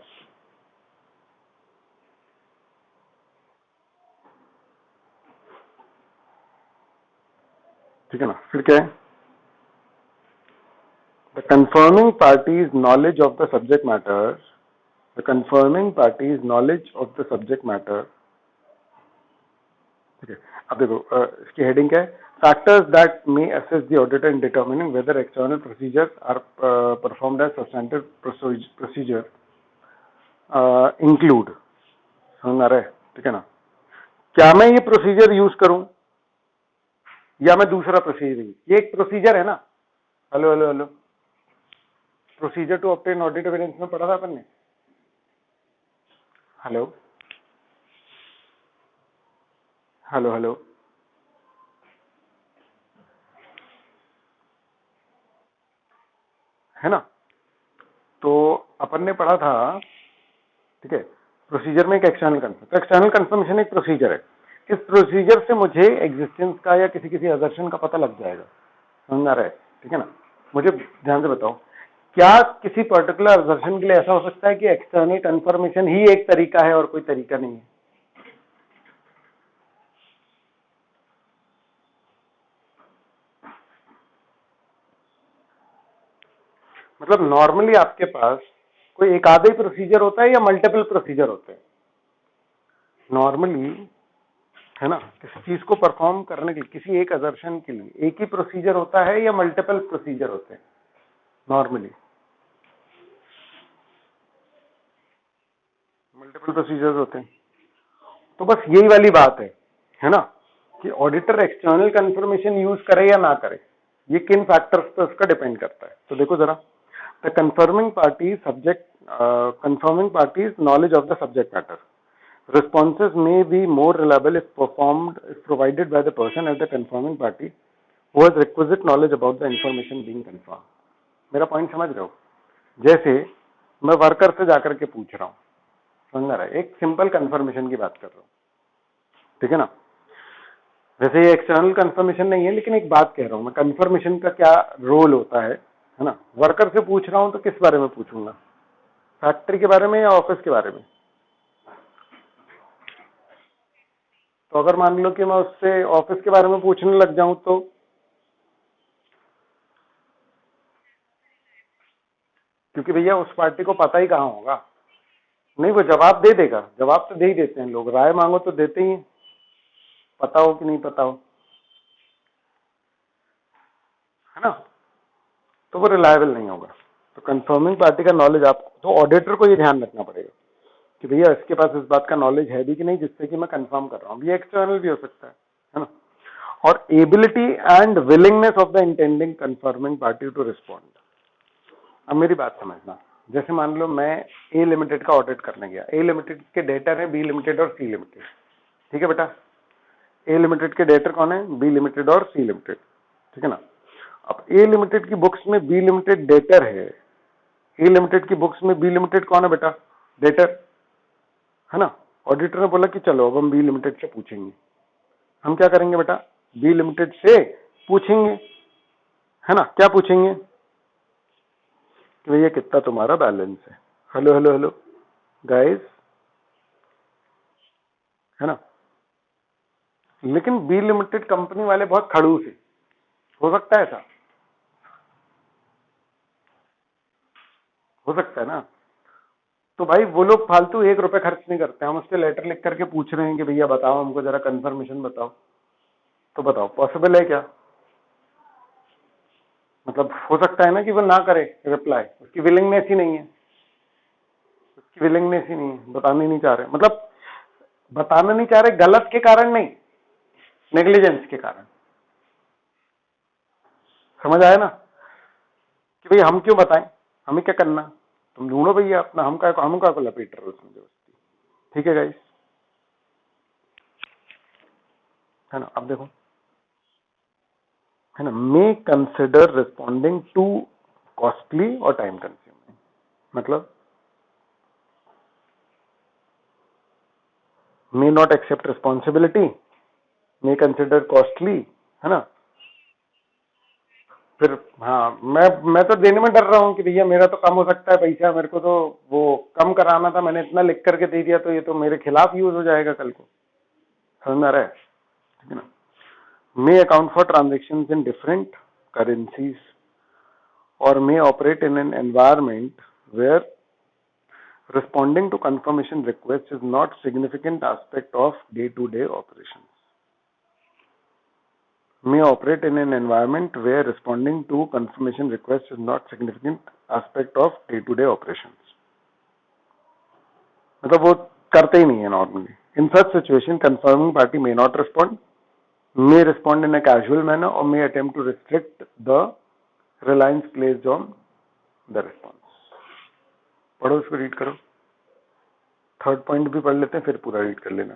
ठीक है ना? फिर क्या है? The confirming party's knowledge of the subject matter, the confirming party's knowledge of the subject matter. ठीक है, अब देखो इसकी हेडिंग क्या है? Factors that may assist the auditor in determining whether external procedures are performed as substantive procedure include. समझ आ रहा है? ठीक है ना? क्या मैं ये प्रोसीजर यूज करूं या मैं दूसरा प्रोसीजर ये एक प्रोसीजर है ना? Hello hello hello, procedure to obtain audit evidence में पढ़ा था अपन ने। हेलो हेलो हेलो, है ना? तो अपन ने पढ़ा था, ठीक है, प्रोसीजर में एक एक्सटर्नल कंफर्म, तो एक्सटर्नल कंफर्मेशन एक प्रोसीजर है। इस प्रोसीजर से मुझे एग्जिस्टेंस का या किसी किसी असर्शन का पता लग जाएगा। समझ आ रहा है? ठीक है ना? मुझे ध्यान से बताओ, क्या किसी पर्टिकुलर असर्शन के लिए ऐसा हो सकता है कि एक्सटर्नल कंफर्मेशन ही एक तरीका है और कोई तरीका नहीं है? मतलब नॉर्मली आपके पास कोई एक आधे प्रोसीजर होता है या मल्टीपल प्रोसीजर होते हैं? नॉर्मली, है ना, किसी चीज को परफॉर्म करने के लिए, किसी एक असर्शन के लिए एक ही प्रोसीजर होता है या मल्टीपल प्रोसीजर होते हैं? नॉर्मली मल्टीपल प्रोसीजर्स होते हैं। तो बस यही वाली बात है ना, कि ऑडिटर एक्सटर्नल कंफर्मेशन यूज करे या ना करे, ये किन फैक्टर्स पर उसका डिपेंड करता है। तो देखो जरा, the confirming party subject, confirming party's knowledge of the subject matter, responses may be more reliable if provided by the person at the confirming party who has requisite knowledge about the information being confirmed। मेरा point समझ रहे हो? जैसे मैं worker से जाकर के पूछ रहा हूँ, समझ रहा है, एक सिंपल कंफर्मेशन की बात कर रहा हूँ, ठीक है ना? वैसे ये एक्सटर्नल कंफर्मेशन नहीं है, लेकिन एक बात कह रहा हूँ मैं, कंफर्मेशन का क्या रोल होता है ना? वर्कर से पूछ रहा हूँ तो किस बारे में पूछूंगा? फैक्ट्री के बारे में या ऑफिस के बारे में? तो अगर मान लो कि मैं उससे ऑफिस के बारे में पूछने लग जाऊं, तो क्योंकि भैया उस पार्टी को पता ही कहाँ होगा। नहीं, वो जवाब दे देगा, जवाब तो दे ही देते हैं लोग, राय मांगो तो देते ही, पता हो कि नहीं पता हो, है ना? तो वो रिलायबल नहीं होगा। तो कंफर्मिंग पार्टी का नॉलेज, आप तो ऑडिटर को ये ध्यान रखना पड़ेगा कि भैया इसके पास इस बात का नॉलेज है भी कि नहीं, जिससे कि मैं कंफर्म कर रहा हूँ। ये एक्सटर्नल भी हो सकता है है ना। और ability and willingness of the intending confirming party to respond. अब मेरी बात समझना, जैसे मान लो मैं ए लिमिटेड का ऑडिट करने गया, ए लिमिटेड के डेटर है बी लिमिटेड और सी लिमिटेड, ठीक है बेटा। ए लिमिटेड के डेटर कौन है? बी लिमिटेड और सी लिमिटेड, ठीक है ना। अब ए लिमिटेड की बुक्स में बी लिमिटेड डेटर है, ए लिमिटेड की बुक्स में बी लिमिटेड कौन है बेटा? डेटर, है ना। ऑडिटर ने बोला कि चलो अब हम बी लिमिटेड से पूछेंगे। हम क्या करेंगे बेटा? बी लिमिटेड से पूछेंगे, है ना। क्या पूछेंगे कि भैया कितना तुम्हारा बैलेंस है? हेलो हेलो हेलो गाइस, है ना। लेकिन बी लिमिटेड कंपनी वाले बहुत खड़ूस है, हो सकता है ऐसा? हो सकता है ना। तो भाई वो लोग फालतू 1 रुपए खर्च नहीं करते, हम उससे लेटर लिख करके पूछ रहे हैं कि भैया बताओ हमको जरा कंफर्मेशन बताओ, तो बताओ पॉसिबल है क्या? मतलब हो सकता है ना कि वो ना करे रिप्लाई, उसकी विलिंगनेस ही नहीं है, उसकी विलिंगनेस ही नहीं है, बताने नहीं चाह रहे। मतलब बताना नहीं चाह रहे गलत के कारण नहीं, नेग्लिजेंस के कारण। समझ आया ना कि भाई हम क्यों बताएं, हमें क्या करना, तुम ढूंढो भैया अपना, हम का को लपेट रहे हो उसमें दोस्ती। ठीक है गाइस, है ना। अब देखो, है ना, may consider responding to costly और टाइम कंज्यूमिंग। मतलब may not accept responsibility, may consider costly, है ना। फिर हाँ, मैं तो देने में डर रहा हूँ कि भैया मेरा तो कम हो सकता है पैसा, मेरे को तो वो कम कराना था, मैंने इतना लिख करके दे दिया, तो ये तो मेरे खिलाफ यूज हो जाएगा कल को। समझ में आ रहा है? ठीक है ना। May account for transaction in different currencies और may operate in an environment where responding to confirmation requests is not significant aspect of day-to-day operations. May operate in an environment where responding to confirmation requests is not significant aspect of day-to-day operations. मतलब वो करते ही नहीं है normally. In such situation, confirming party may not respond, may respond in a casual manner, or may attempt to restrict the reliance placed on the response. पढ़ो इसको, read करो। Third point भी पढ़ लेते हैं, फिर पूरा रीड कर लेना।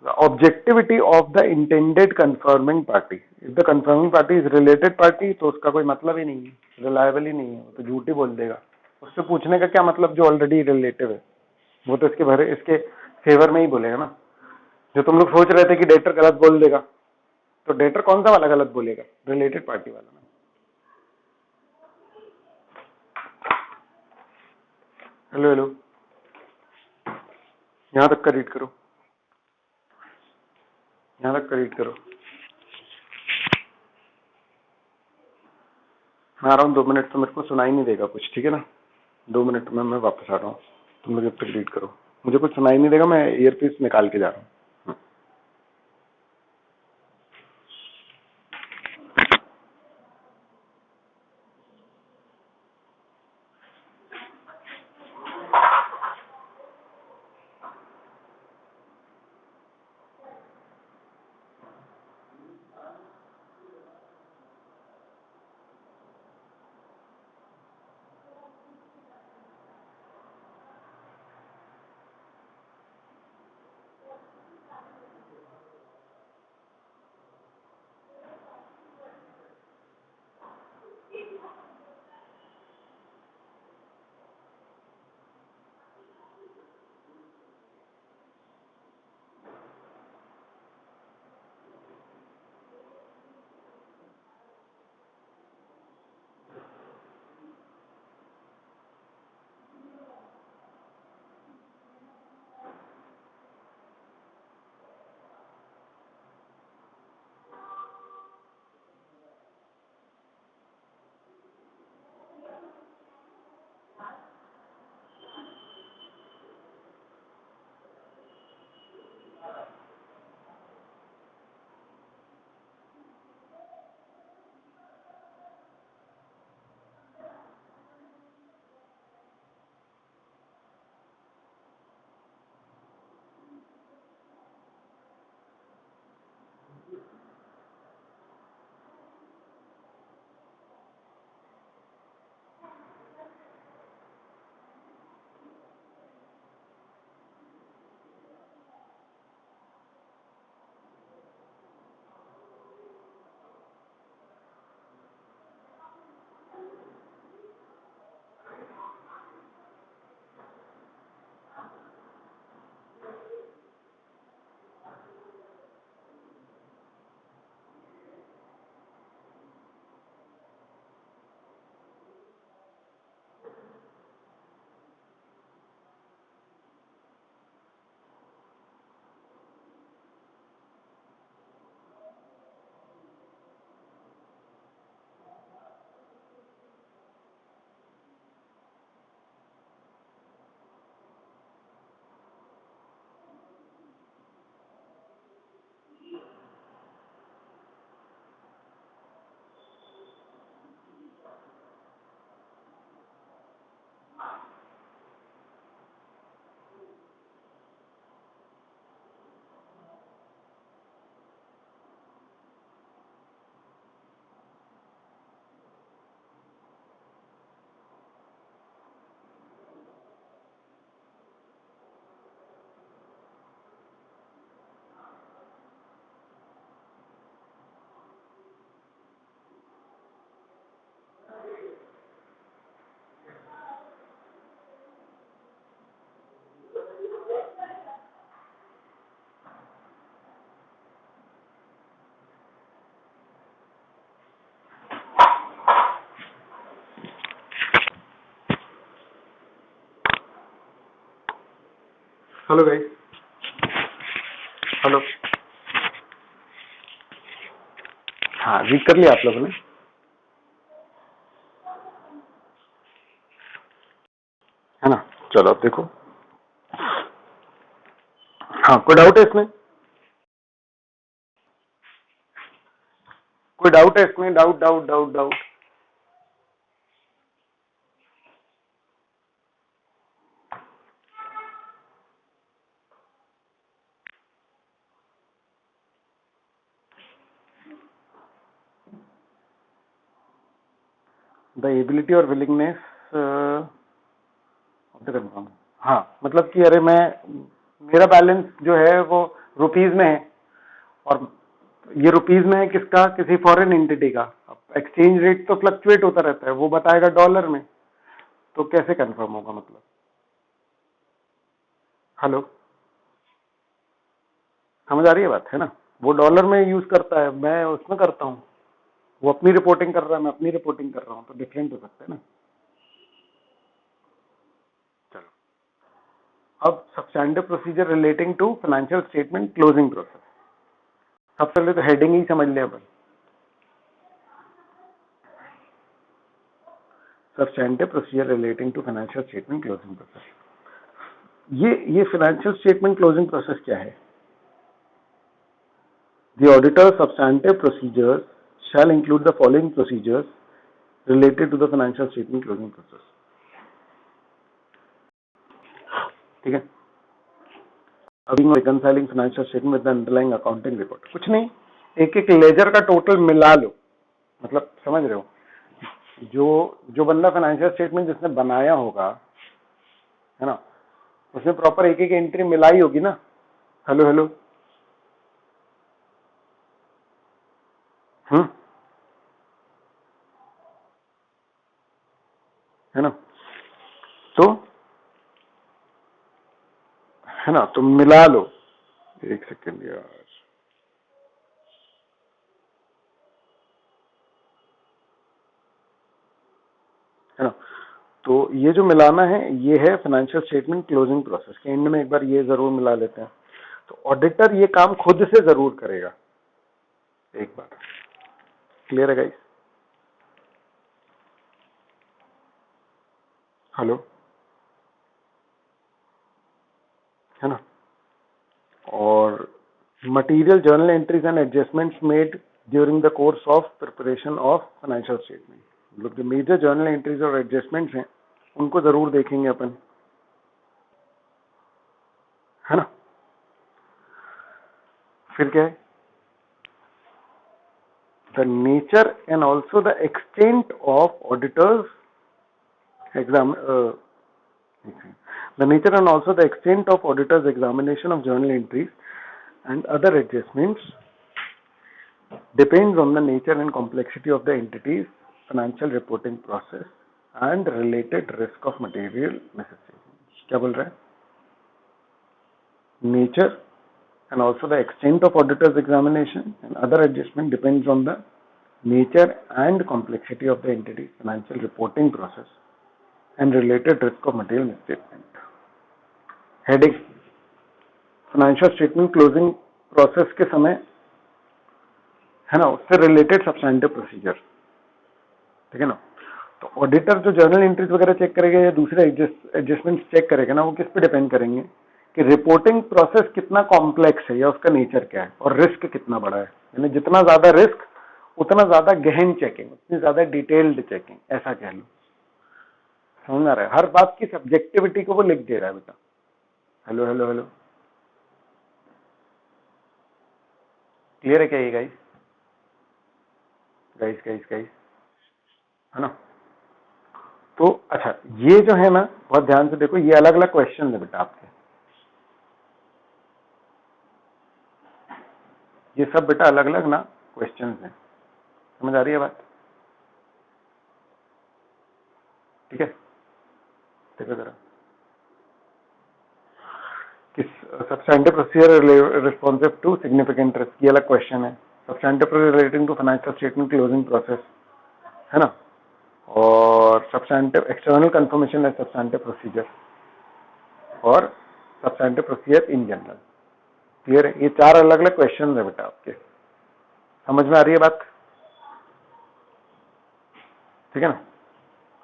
Objectivity of the intended confirming party, if the confirming party is related party, तो उसका कोई मतलब ही नहीं है, रिलायबल ही नहीं है, तो झूठ ही बोल देगा। उससे पूछने का क्या मतलब जो ऑलरेडी रिलेटिव है, वो तो इसके फेवर में ही बोलेगा ना। जो तुम लोग सोच रहे थे कि डेटर गलत बोल देगा, तो डेटर कौन सा वाला गलत बोलेगा? रिलेटेड पार्टी वाला ना। हेलो हेलो, यहां तक का रीड करो, यहां तक का रीड करो। मैं आ रहा हूँ 2 मिनट, तो मेरे को सुनाई नहीं देगा कुछ, ठीक है ना। 2 मिनट में मैं वापस आ रहा हूँ, तुम लोग जब तक रीड करो। मुझे कुछ सुनाई नहीं देगा, मैं ईयरपीस निकाल के जा रहा हूँ। Hello guys, hello. हाँ, रीड कर लिया आप लोगों ने? है ना? चलो अब देखो। हाँ, कोई डाउट है इसमें? कोई डाउट है इसमें? Doubt doubt doubt doubt. The ability और विलिंगनेस कंफर्म। हाँ, मतलब कि अरे मैं, मेरा बैलेंस जो है वो रुपीज में है, और ये रुपीज में है किसका? किसी फॉरेन एंटिटी का। अब एक्सचेंज रेट तो फ्लक्चुएट होता रहता है, वो बताएगा डॉलर में, तो कैसे कंफर्म होगा? मतलब हेलो, समझ आ रही है बात? है ना? वो डॉलर में यूज करता है, मैं उसमें करता हूँ। वो अपनी रिपोर्टिंग कर रहा है, मैं अपनी रिपोर्टिंग कर रहा हूँ, तो डिफरेंट हो सकता है ना। चलो, अब substandard procedure relating to financial statement closing process. सबसे पहले तो हेडिंग ही समझ लें अपन। Substandard procedure relating to financial statement closing process. ये फाइनेंशियल स्टेटमेंट क्लोजिंग प्रोसेस क्या है? The auditor's substantive procedures shall include the following procedures related to the financial statement closing process. ठीक है? Reconciling financial statement with the underlying accounting report. कुछ नहीं, एक एक laser का टोटल मिला लो। मतलब समझ रहे हो? जो बंदा फाइनेंशियल स्टेटमेंट जिसने बनाया होगा, है ना, उसने प्रॉपर एक एक एंट्री मिलाई होगी ना। Hello hello. है ना? तो है ना, तो मिला लो। एक सेकेंड यार, है ना? तो ये जो मिलाना है, ये है फाइनेंशियल स्टेटमेंट क्लोजिंग प्रोसेस के एंड में एक बार ये जरूर मिला लेते हैं। तो ऑडिटर ये काम खुद से जरूर करेगा एक बार। क्लियर है गाइस? हेलो, है ना? और material journal entries and adjustments made during the course of preparation of financial statement, मतलब जो मेजर जर्नल एंट्रीज और एडजस्टमेंट्स हैं उनको जरूर देखेंगे अपन, है ना? फिर क्या है? The nature and also the extent of auditors exam the nature and also the extent of auditor's examination of journal entries and other adjustments depends on the nature and complexity of the entity's financial reporting process and related risk of material necessity. क्या बोल रहा है? Nature and also the extent of auditor's examination and other adjustment depends on the nature and complexity of the entity's financial reporting process and related risk of material misstatement. Heading financial statement closing process के समय, है ना, उससे related substantive procedure. ठीक है ना? तो auditor जो जर्नल एंट्रीज वगैरह चेक करेगा या दूसरे एडजस्टमेंट चेक करेगा ना, वो किस पे डिपेंड करेंगे कि रिपोर्टिंग प्रोसेस कितना कॉम्प्लेक्स है या उसका नेचर क्या है और रिस्क कितना बड़ा है। यानी जितना ज्यादा रिस्क उतना ज्यादा गहन चेकिंग, उतनी ज्यादा डिटेल्ड चेकिंग, ऐसा कह लो। समझ आ रहा है? हर बात की सब्जेक्टिविटी को वो लिख दे रहा है बेटा। हेलो हेलो हेलो, क्लियर है क्या ये गाइस? गाइस गाइस गाइस, है ना? तो अच्छा, ये जो है ना, बहुत ध्यान से देखो, ये अलग अलग क्वेश्चन है बेटा आपके। ये सब बेटा अलग अलग ना क्वेश्चन हैं। समझ आ रही है बात? ठीक है, देखो जरा। किस substantive procedure responsive to significant risk, ये अलग क्वेश्चन है। Substantive procedure relating to financial statement closing process, है ना? और सब्सटैंटिव एक्सटर्नल कंफर्मेशन है सब्सटैंटिव प्रोसीजर, और substantive procedure in general. Clear है? ये 4 अलग अलग क्वेश्चन है बेटा आपके, समझ में आ रही है बात? ठीक है ना।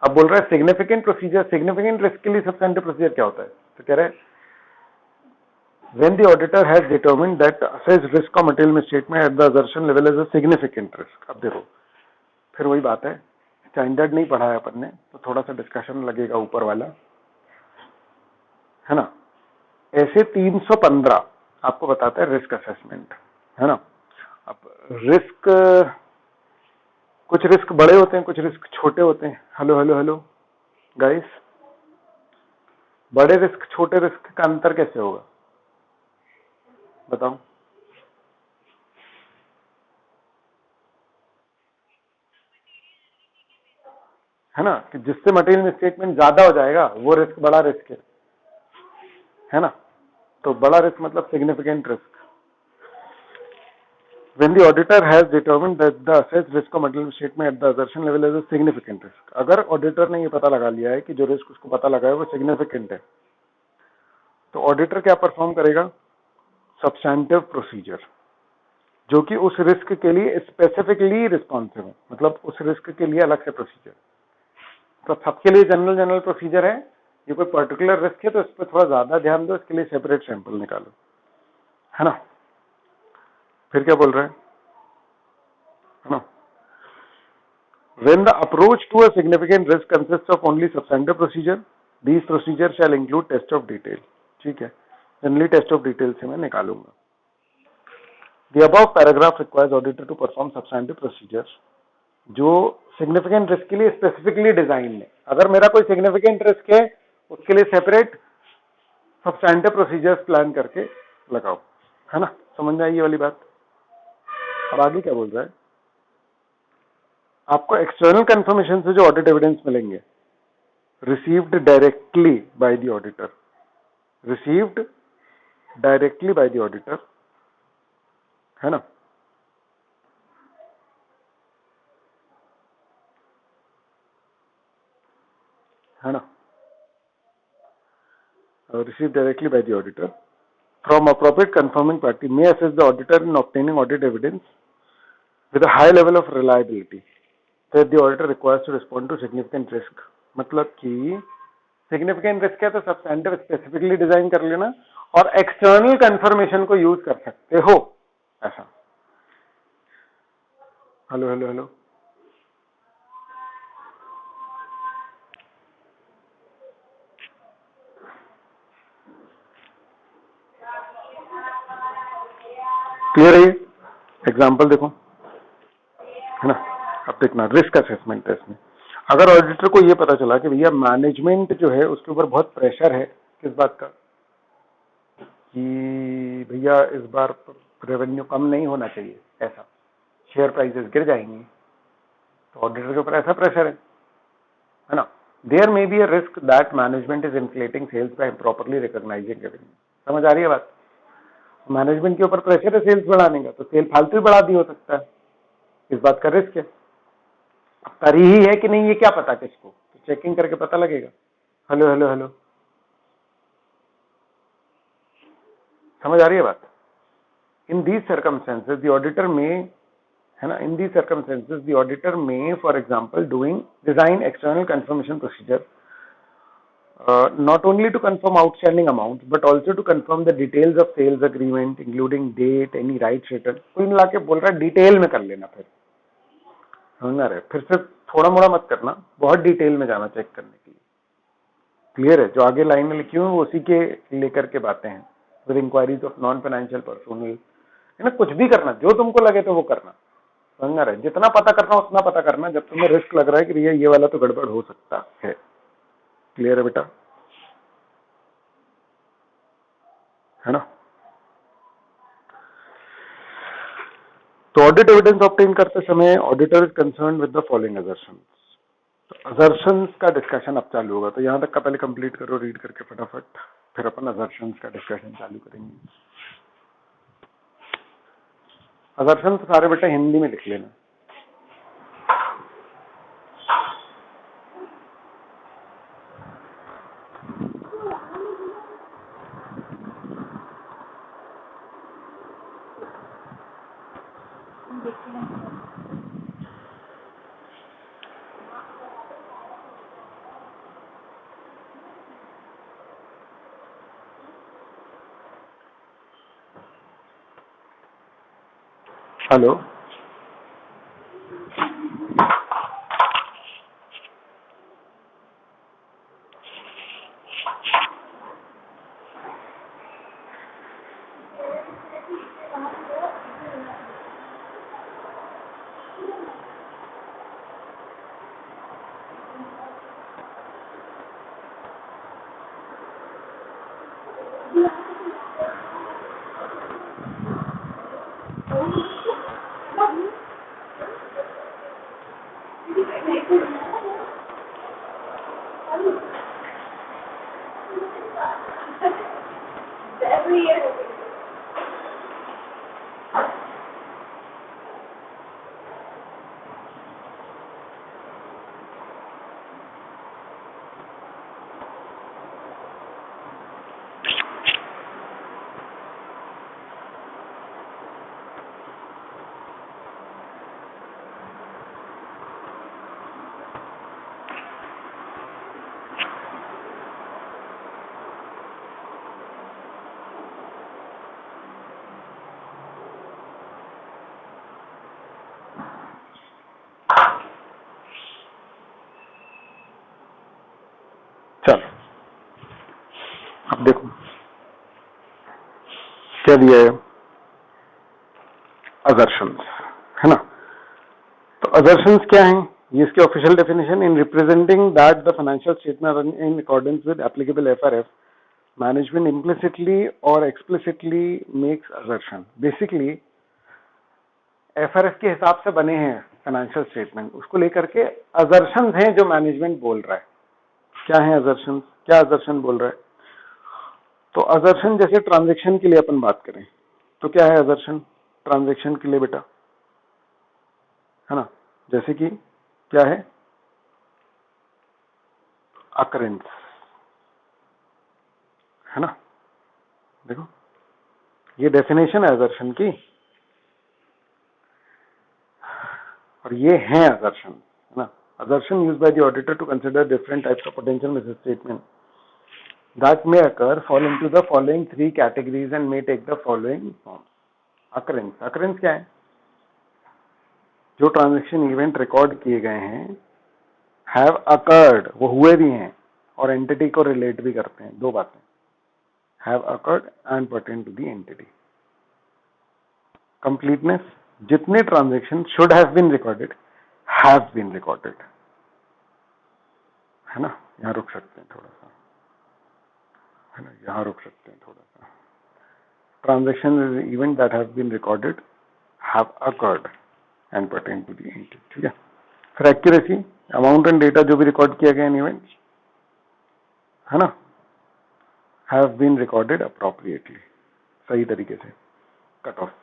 अब बोल रहा है सिग्निफिकेंट प्रोसीजर, सिग्निफिकेंट रिस्क के लिए सब्सटैंटिव प्रोसीजर क्या होता है? तो कह रहे हैं when the auditor has determined that assessed risk of material misstatement at the assertion level is a significant risk। अब देखो फिर वही बात है, स्टैंडर्ड नहीं पढ़ा है अपन ने तो थोड़ा सा डिस्कशन लगेगा ऊपर वाला, है ना। ऐसे 315 आपको बताता है रिस्क असेसमेंट, है ना। अब रिस्क, कुछ रिस्क बड़े होते हैं, कुछ रिस्क छोटे होते हैं। हेलो हेलो हेलो गाइस, बड़े रिस्क छोटे रिस्क का अंतर कैसे होगा बताओ? है ना, कि जिससे मटेरियल मिसस्टेटमेंट ज्यादा हो जाएगा वो रिस्क बड़ा रिस्क है ना। तो बड़ा रिस्क मतलब significant risk. When the auditor has determined that the assessed risk of material misstatement at the assertion level is a significant risk, अगर ऑडिटर ने ये पता लगा लिया है कि जो रिस्क उसको पता लगा है वो सिग्निफिकेंट है, तो ऑडिटर क्या परफॉर्म करेगा? सब्सटैंटिव प्रोसीजर, जो कि उस रिस्क के लिए स्पेसिफिकली रिस्पॉन्सिव है, मतलब उस रिस्क के लिए अलग से प्रोसीजर। तो सबके लिए जनरल जनरल प्रोसीजर है, ये कोई पर्टिकुलर रिस्क है तो इस पर थोड़ा ज्यादा ध्यान दो, इसके लिए सेपरेट सैंपल निकालो, है ना। फिर क्या बोल रहे हैं, है ना। When the approach to a significant risk consists of only substantive procedure, these procedures shall include test of detail। ठीक है, जनरली टेस्ट ऑफ डिटेल से मैं निकालूंगा। The above paragraph requires auditor to perform substantive procedures जो significant risk के लिए specifically design है। अगर मेरा कोई सिग्निफिकेंट रिस्क है उसके लिए सेपरेट सब्सटैंटिव प्रोसीजर्स प्लान करके लगाओ, है ना। समझ में आई ये वाली बात? अब आगे क्या बोल रहा है, आपको एक्सटर्नल कंफर्मेशन से जो ऑडिट एविडेंस मिलेंगे, received directly by the auditor, received directly by the auditor, है ना। है ना, received directly by the auditor from appropriate confirming party may assist the auditor in obtaining audit evidence with a high level of reliability that the auditor requires to respond to significant risk। मतलब कि significant risk है तो substantive specifically design कर लेना और external confirmation को use कर सकते हो, ऐसा। हेलो हेलो हेलो, क्लियर है ये? एग्जाम्पल देखो, है ना। अब देखना रिस्क असेसमेंट है इसमें, अगर ऑडिटर को ये पता चला कि भैया मैनेजमेंट जो है उसके ऊपर बहुत प्रेशर है, किस बात का, कि भैया इस बार रेवेन्यू कम नहीं होना चाहिए, ऐसा शेयर प्राइसेस गिर जाएंगी, तो ऑडिटर के ऊपर ऐसा प्रेशर है ना। There may be a risk that management is inflating sales by improperly recognising revenue. समझ आ रही है बात? मैनेजमेंट के ऊपर प्रेशर है सेल्स बढ़ाने का, तो सेल फालतू ही बढ़ा दी हो सकता है, इस बात का रिस्क है। अब करी ही है कि नहीं ये क्या पता किसको, तो चेकिंग करके पता लगेगा। हेलो हेलो हेलो, समझ आ रही है बात? In these circumstances the auditor में, है ना, in these circumstances the auditor may for example design external confirmation procedure not only to confirm outstanding amounts but also to confirm the details of sales agreement including date, any rights written। कोई मिला के बोल रहा है detail में कर लेना, फिर समझना रहे, फिर से थोड़ा मोड़ा मत करना, बहुत डिटेल में जाना चेक करने के लिए। क्लियर है? जो आगे लाइन में लिखी हुई उसी के लेकर के बातें हैं, with inquiries of non financial personnel, है ना। कुछ भी करना जो तुमको लगे तो वो करना, समझना रहे, जितना पता करना उतना पता करना जब तुम्हें रिस्क लग रहा है कि भैया ये वाला तो गड़बड़ हो सकता है। क्लियर है बेटा? है ना। तो ऑडिट एविडेंस ऑब्टेन करते समय auditor is concern with the following assertions. तो असर्शंस का डिस्कशन अब चालू होगा, तो यहां तक का पहले कंप्लीट करो रीड करके फटाफट, फिर अपन असर्शंस का डिस्कशन चालू करेंगे। असर्शंस सारे बेटा हिंदी में लिख लेना। हेलो, चलो अब देखो क्या दिया है, अजर्शंस, है ना। तो अजर्शंस क्या हैं, ये इसके official definition, in representing that the financial statement in accordance with applicable FRF management implicitly और explicitly makes assertion. Basically FRF के हिसाब से बने हैं फाइनेंशियल स्टेटमेंट, उसको लेकर के अजर्शंस हैं जो मैनेजमेंट बोल रहा है। क्या है अजर्शन, क्या अजर्शन बोल रहा है? तो अजर्शन जैसे ट्रांजैक्शन के लिए अपन बात करें तो क्या है अजर्शन ट्रांजैक्शन के लिए बेटा, है ना। जैसे कि क्या है, अकरेंस, है ना। देखो ये डेफिनेशन है अजर्शन की, और ये है अजर्शन, है ना। Assertion used by the auditor to consider different types of potential misstatement that may occur fall into the following three categories and may take the following forms. Occurrence, occurrence क्या है? जो transaction event record किए गए हैं, have occurred, वो हुए भी हैं, और एंटिटी को रिलेट भी करते हैं। दो बातें, have occurred and pertain to the entity. Completeness, जितने transaction should have been recorded have been recorded, है ना। यहां रुक सकते हैं थोड़ा सा, है ना, यहां रुक सकते हैं थोड़ा सा। Transaction is event that have been recorded, have occurred and pertain to the entity, ठीक है। फिर एक्यूरेसी, अमाउंट एंड डेटा जो भी रिकॉर्ड किया गया इन इवेंट्स, है ना, हैव बीन रिकॉर्डेड अप्रोप्रिएटली, सही तरीके से। कट ऑफ,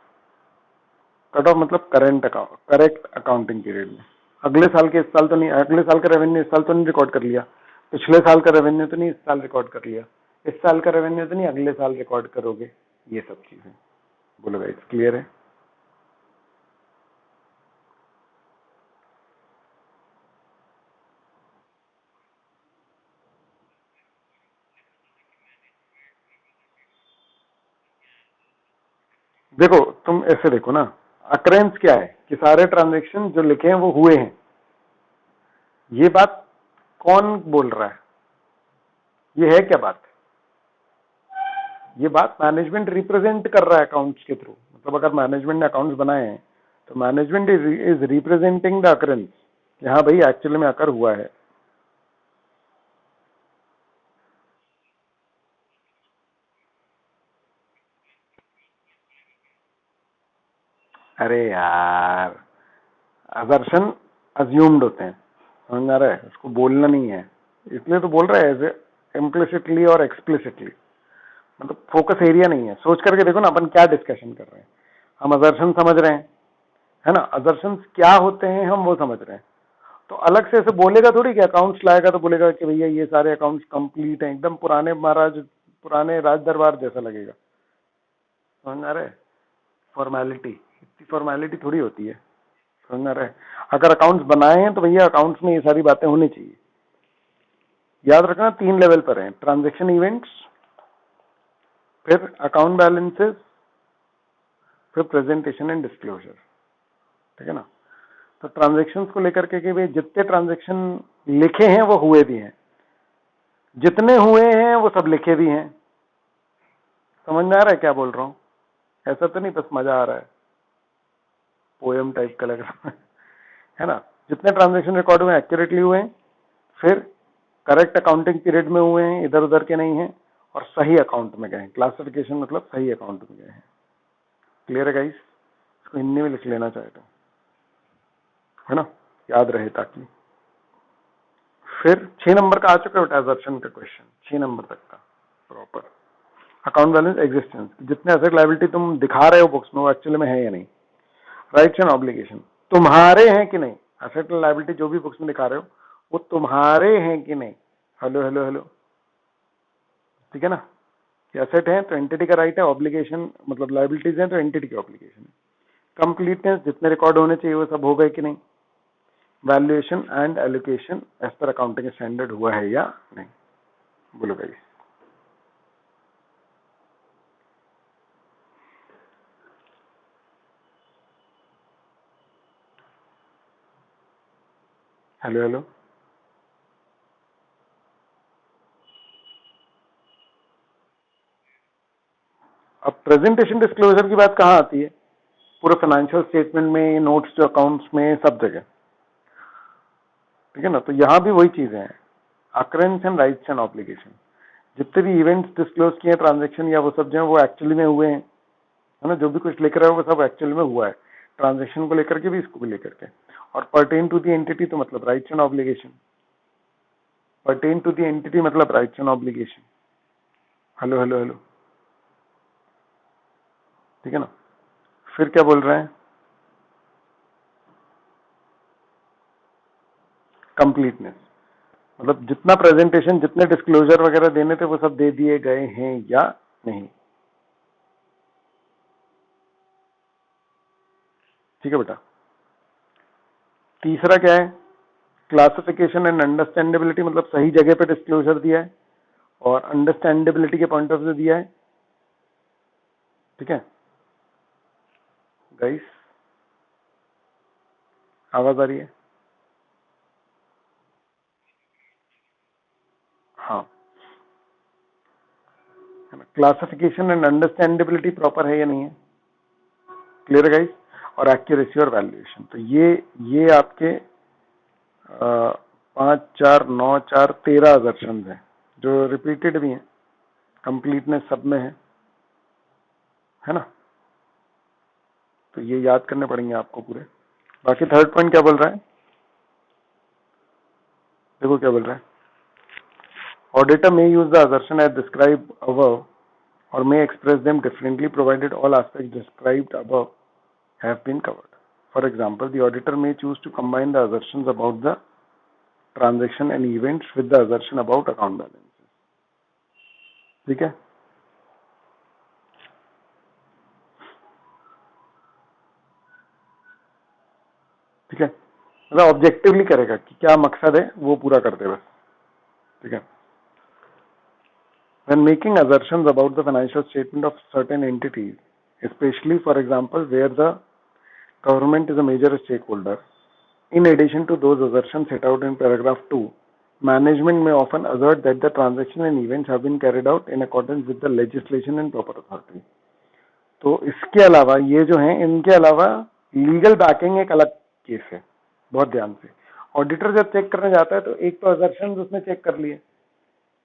कट ऑफ मतलब current account, correct accounting period में। अगले साल के इस साल तो नहीं, अगले साल का रेवेन्यू इस साल तो नहीं रिकॉर्ड कर लिया, पिछले साल का रेवेन्यू तो नहीं इस साल रिकॉर्ड कर लिया, इस साल का रेवेन्यू तो नहीं अगले साल रिकॉर्ड करोगे, ये सब चीजें। बोलो गाइस, क्लियर है? देखो तुम ऐसे देखो ना, अकरेंस क्या है कि सारे ट्रांजैक्शन जो लिखे हैं वो हुए हैं। ये बात कौन बोल रहा है? ये है क्या बात? ये बात मैनेजमेंट रिप्रेजेंट कर रहा है अकाउंट्स के थ्रू। मतलब अगर मैनेजमेंट ने अकाउंट्स बनाए हैं तो management is representing the occurrence, कि हाँ भाई एक्चुअली में अकर हुआ है। अरे यार, अजर्शन अज्यूम्ड होते हैं, समझ आ रहा है? उसको बोलना नहीं है, इसलिए तो बोल रहा है एज इम्प्लिसिटली और एक्सप्लिसिटली। मतलब फोकस एरिया नहीं है। सोच करके देखो ना अपन क्या डिस्कशन कर रहे हैं। हम अजर्शन समझ रहे हैं, है ना, अजर्शन क्या होते हैं हम वो समझ रहे हैं। तो अलग से ऐसे बोलेगा थोड़ी कि अकाउंट्स लाएगा तो बोलेगा कि भैया ये सारे अकाउंट्स कंप्लीट हैं, एकदम पुराने महाराज, पुराने राज दरबार जैसा लगेगा। समझ आ रहा है? फॉर्मेलिटी, इतनी फॉर्मेलिटी थोड़ी होती है। समझ आ रहा है? अगर अकाउंट्स बनाए हैं तो भैया अकाउंट्स में ये सारी बातें होनी चाहिए। याद रखना 3 लेवल पर हैं, ट्रांजेक्शन इवेंट्स, फिर अकाउंट बैलेंसेस, फिर प्रेजेंटेशन एंड डिस्क्लोजर। ठीक है ना। तो ट्रांजैक्शंस को लेकर के कि भाई जितने ट्रांजैक्शन लिखे हैं वो हुए भी हैं, जितने हुए हैं वो सब लिखे भी हैं। समझ में आ रहा है क्या बोल रहा हूँ? ऐसा तो नहीं बस मजा आ रहा है, पोएम टाइप का लग रहा है ना। जितने ट्रांजैक्शन रिकॉर्ड हुए एक्यूरेटली हुए हैं, फिर करेक्ट अकाउंटिंग पीरियड में हुए हैं, इधर उधर के नहीं हैं, और सही अकाउंट में गए। क्लासिफिकेशन मतलब सही अकाउंट में गए हैं। क्लियर है गाइस? इसको हिंदी में लिख लेना चाहे तो, है ना, याद रहे ताकि। फिर 6 नंबर का आ चुका है अजर्शन का क्वेश्चन, 6 नंबर तक का प्रॉपर। अकाउंट बैलेंस एग्जिस्टेंस, जितने एसेट लायबिलिटी तुम दिखा रहे हो बुक्स में वो एक्चुअली में है या नहीं। राइट्स एंड ऑब्लिगेशन तुम्हारे हैं कि नहीं, एसेट लायबिलिटी जो भी बुक्स में दिखा रहे हो वो तुम्हारे हैं कि नहीं। हेलो हेलो हेलो, ठीक है ना। एसेट है तो एंटिटी का राइट है, ऑब्लिगेशन मतलब लायबिलिटीज है तो एंटिटी की ऑब्लिगेशन है। कंप्लीटनेस, जितने रिकॉर्ड होने चाहिए वो सब हो गए कि नहीं। Valuation and allocation as per accounting standard हुआ है या नहीं, बोलो गाइस। हेलो हेलो, अब प्रेजेंटेशन डिस्क्लोजर की बात कहाँ आती है? पूरे फाइनेंशियल स्टेटमेंट में, नोट्स जो अकाउंट्स में, सब जगह, ठीक है ना। तो यहां भी वही चीजें हैं, occurrence and rights and obligation. जितने भी इवेंट्स डिस्क्लोज किए ट्रांजैक्शन या वो सब जो है वो एक्चुअली में हुए हैं, है ना। जो भी कुछ लिख रहा है वो सब एक्चुअली में हुआ है, ट्रांजैक्शन को लेकर के भी, इसको भी लेकर के। और पर्टेन टू द एंटिटी तो मतलब rights and obligation, pertain to the entity मतलब rights and obligation. Hello hello hello, ठीक है ना। फिर क्या बोल रहे हैं? कंप्लीटनेस मतलब जितना प्रेजेंटेशन, जितने डिस्क्लोजर वगैरह देने थे वो सब दे दिए गए हैं या नहीं। ठीक है बेटा। तीसरा क्या है? क्लासिफिकेशन एंड अंडरस्टैंडेबिलिटी, मतलब सही जगह पे डिस्क्लोजर दिया है और अंडरस्टैंडेबिलिटी के पॉइंट ऑफ व्यू दिया है, ठीक है गाइस। आवाज आ रही है? हाँ, क्लासिफिकेशन एंड अंडरस्टैंडेबिलिटी प्रॉपर है या नहीं है। क्लियर है गाइस। और एक्यूरेसी और वैल्यूएशन, तो ये आपके 5 4 9 4 13 अजर्शन है जो रिपीटेड भी हैं, कंप्लीटनेस सब में है ना। तो ये याद करने पड़ेंगे आपको पूरे। बाकी थर्ड पॉइंट क्या बोल रहा है, देखो क्या बोल रहा है। Auditor may use the assertion as described above or may express them differently provided all aspects described above have been covered. For example, the auditor may choose to combine the assertions about the transaction and events with the assertion about account balances. ठीक है, ठीक है, मतलब objectively करेगा कि क्या मकसद है वो पूरा कर दे बस, ठीक है। When making assertions about the financial statement of certain entities, especially for example where the government is a major stakeholder, in addition to those assertions set out in paragraph 2, management may often assert that the transaction and events have been carried out in accordance with the legislation and proper authority. तो इसके अलावा ये जो हैं, इनके अलावा legal backing एक अलग केस है, बहुत ध्यान से। ऑडिटर जब चेक करने जाता है तो एक तो असर्शंस उसने चेक कर लिए,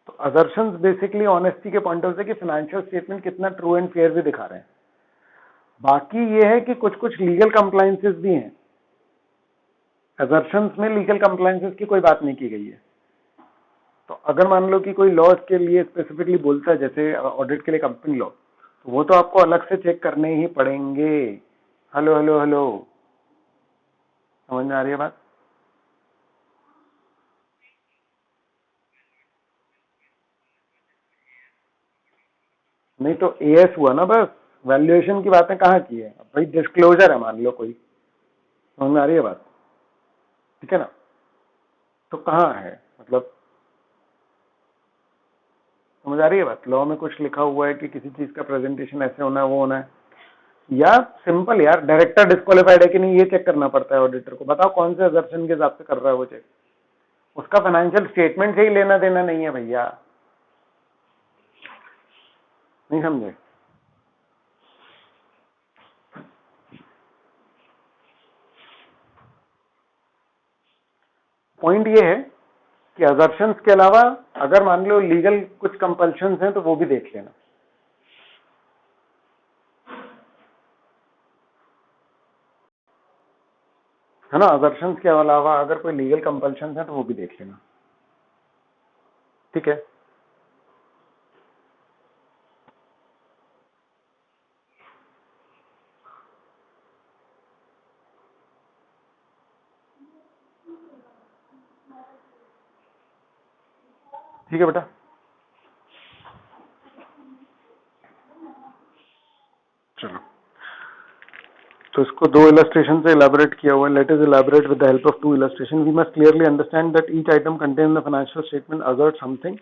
तो असर्शंस बेसिकली ऑनेस्टी के पॉइंट ऑफ व्यू से कि फाइनेंशियल स्टेटमेंट कितना ट्रू एंड फेयर भी दिखा रहे हैं। बाकी ये है कि कुछ कुछ लीगल कंप्लायंसेस भी हैं, असर्शंस में लीगल कंप्लायंसेस की कोई बात नहीं की गई है। तो अगर मान लो कि कोई लॉ के लिए स्पेसिफिकली बोलता है, जैसे ऑडिट के लिए कंपनी लॉ, तो वो तो आपको अलग से चेक करने ही पड़ेंगे। हेलो हेलो हेलो, समझ में आ रही है बात? नहीं तो एएस हुआ ना बस, वैल्यूएशन की बातें कहाँ की है? अब भाई डिस्क्लोजर है मान लो कोई, समझ में आ रही है बात? ठीक है ना। तो कहाँ है, मतलब समझ आ रही है बात? लॉ में कुछ लिखा हुआ है कि किसी चीज का प्रेजेंटेशन ऐसे होना है, वो होना है, यार सिंपल यार, डायरेक्टर डिस्क्वालिफाइड है कि नहीं ये चेक करना पड़ता है ऑडिटर को। बताओ कौन से असर्शन के हिसाब से कर रहा है वो चेक? उसका फाइनेंशियल स्टेटमेंट से ही लेना देना नहीं है भैया। नहीं समझे? पॉइंट ये है कि असर्शंस के अलावा अगर मान लो लीगल कुछ कंपल्शंस हैं तो वो भी देख लेना, है ना। असर्शंस के अलावा अगर कोई लीगल कंपल्शंस हैं तो वो भी देख लेना, ठीक है। ठीक है बेटा, चलो। तो इसको दो इलस्ट्रेशन से इलैबोरेट किया हुआ है। Let us elaborate with the help of two illustration. We must clearly understand that each item contain in the financial statement assert something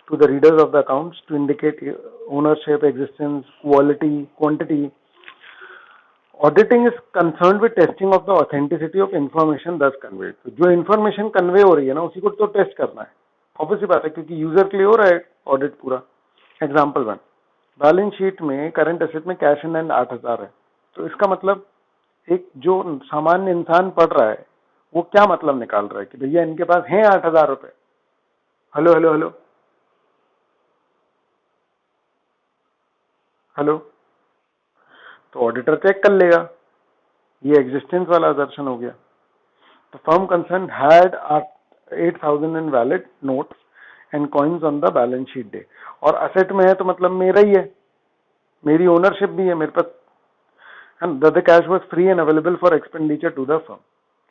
to the readers of the accounts to indicate ownership, existence, quality, quantity. Auditing is concerned with testing of the authenticity of information thus conveyed. तो जो information convey हो रही है ना उसी को तो test करना है, ऑब्वियस सी बात है, क्योंकि यूजर के लिए हो रहा है ऑडिट पूरा। एग्जाम्पल 1, बैलेंस शीट में करंट एसेट में कैश इन हैंड 8,000 है। तो इसका मतलब एक जो सामान्य इंसान पढ़ रहा है वो क्या मतलब निकाल रहा है कि भैया इनके पास हैं 8,000 रुपए। Hello hello hello hello. तो ऑडिटर चेक कर लेगा, ये एग्जिस्टेंस वाला दर्शन हो गया। तो firm concern had 8,000 in valid notes and coins on the balance sheet day. और असेट में है तो मतलब मेरा ही है, मेरी ओनरशिप भी है मेरे पास। And the cash was free and available for expenditure to the firm,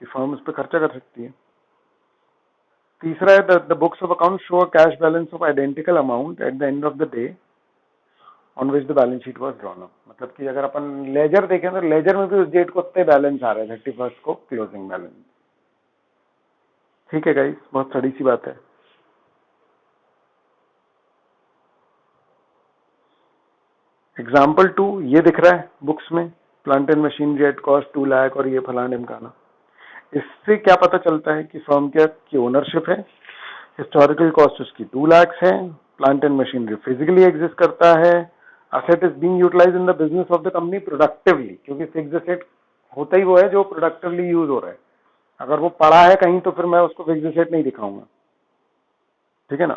कि फर्म इस पर खर्चा कर सकती है। तीसरा है the books of account show a cash balance of identical amount at the end of the day on which the balance sheet was drawn up. मतलब कि अगर अपन लेजर देखें तो लेजर में भी उस डेट को उतने बैलेंस आ रहे हैं, 31 को क्लोजिंग बैलेंस। ठीक है गाइस, बहुत सड़ी सी बात है। एग्जाम्पल 2 ये दिख रहा है बुक्स में, plant and machinery at cost 2 lakh और ये फलाना ढिमकाना। इससे क्या पता चलता है कि फर्म क्या की ओनरशिप है, हिस्टोरिकल कॉस्ट उसकी 2 लाख है, plant and machinery physically exist करता है, asset is being utilized in the business of the company productively, क्योंकि फिक्स एसेट होता ही वो है जो प्रोडक्टिवली यूज हो रहा है। अगर वो पड़ा है कहीं तो फिर मैं उसको फिक्स एसेट नहीं दिखाऊंगा, ठीक है ना।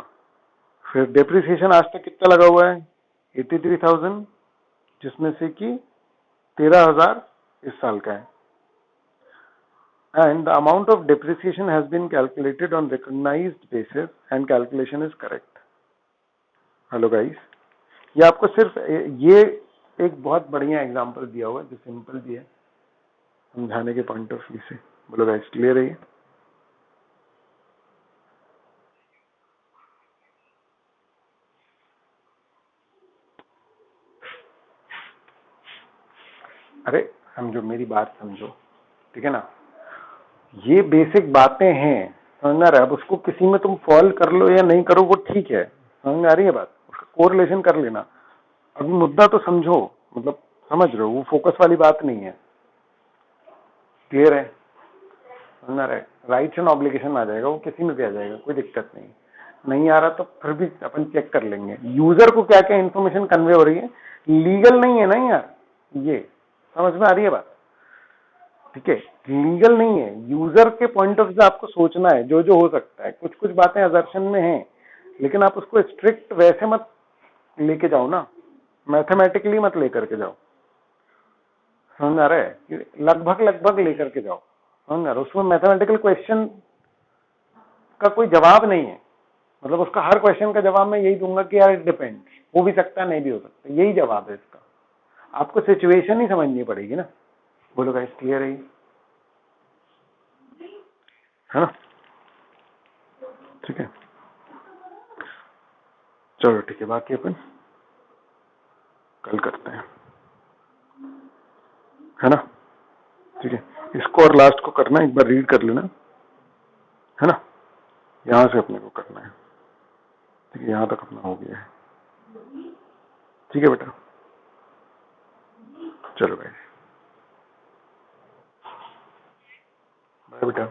फिर डेप्रिसिएशन आज तक कितना लगा हुआ है, 83,000, जिसमें से कि 13,000 इस साल का है। And the amount of depreciation has been calculated on recognised basis and calculation is correct. Hello guys, ये आपको सिर्फ ये एक बहुत बढ़िया एग्जांपल दिया हुआ है जो सिंपल भी है समझाने के पॉइंट ऑफ व्यू से। बोलो गाइस, क्लियर है ये? अरे समझो, मेरी बात समझो, ठीक है ना। ये बेसिक बातें हैं, समझ में आ रहा है। अब उसको किसी में तुम फॉल कर लो या नहीं करो वो ठीक है, समझ में आ रही है बात, उसका कोरिलेशन कर लेना। अभी मुद्दा तो समझो, मतलब समझ रहे हो, वो फोकस वाली बात नहीं है। क्लियर है? समझ में आ रहा है? राइट्स एंड ऑब्लिगेशन आ जाएगा, वो किसी में भी आ जाएगा, कोई दिक्कत नहीं। नहीं आ रहा तो फिर भी अपन चेक कर लेंगे यूजर को क्या क्या इन्फॉर्मेशन कन्वे हो रही है। लीगल नहीं है ना यार, ये समझ में आ रही है बात? ठीक है, लीगल नहीं है, यूजर के पॉइंट ऑफ व्यू से आपको सोचना है जो जो हो सकता है। कुछ कुछ बातें अजर्शन में हैं, लेकिन आप उसको स्ट्रिक्ट वैसे मत लेके जाओ ना, मैथमेटिकली मत लेकर के जाओ। समझ आ रहा है? लगभग लगभग लेकर के जाओ, समझ आ रहा है? उसमें मैथमेटिकल क्वेश्चन का कोई जवाब नहीं है। मतलब उसका हर क्वेश्चन का जवाब मैं यही दूंगा कि यार इट डिपेंड, हो भी सकता है नहीं भी हो सकता, यही जवाब है इसका। आपको सिचुएशन ही समझनी पड़ेगी ना। बोलो गाइस, क्लियर है ना? ठीक है, चलो ठीक है, बाकी अपन कल करते हैं, है ना। ठीक है, इसको और लास्ट को करना, एक बार रीड कर लेना, है ना। यहां से अपने को करना है, ठीक है, यहां तक अपना हो गया है। ठीक है बेटा। चलो भाई, बाय बेटा।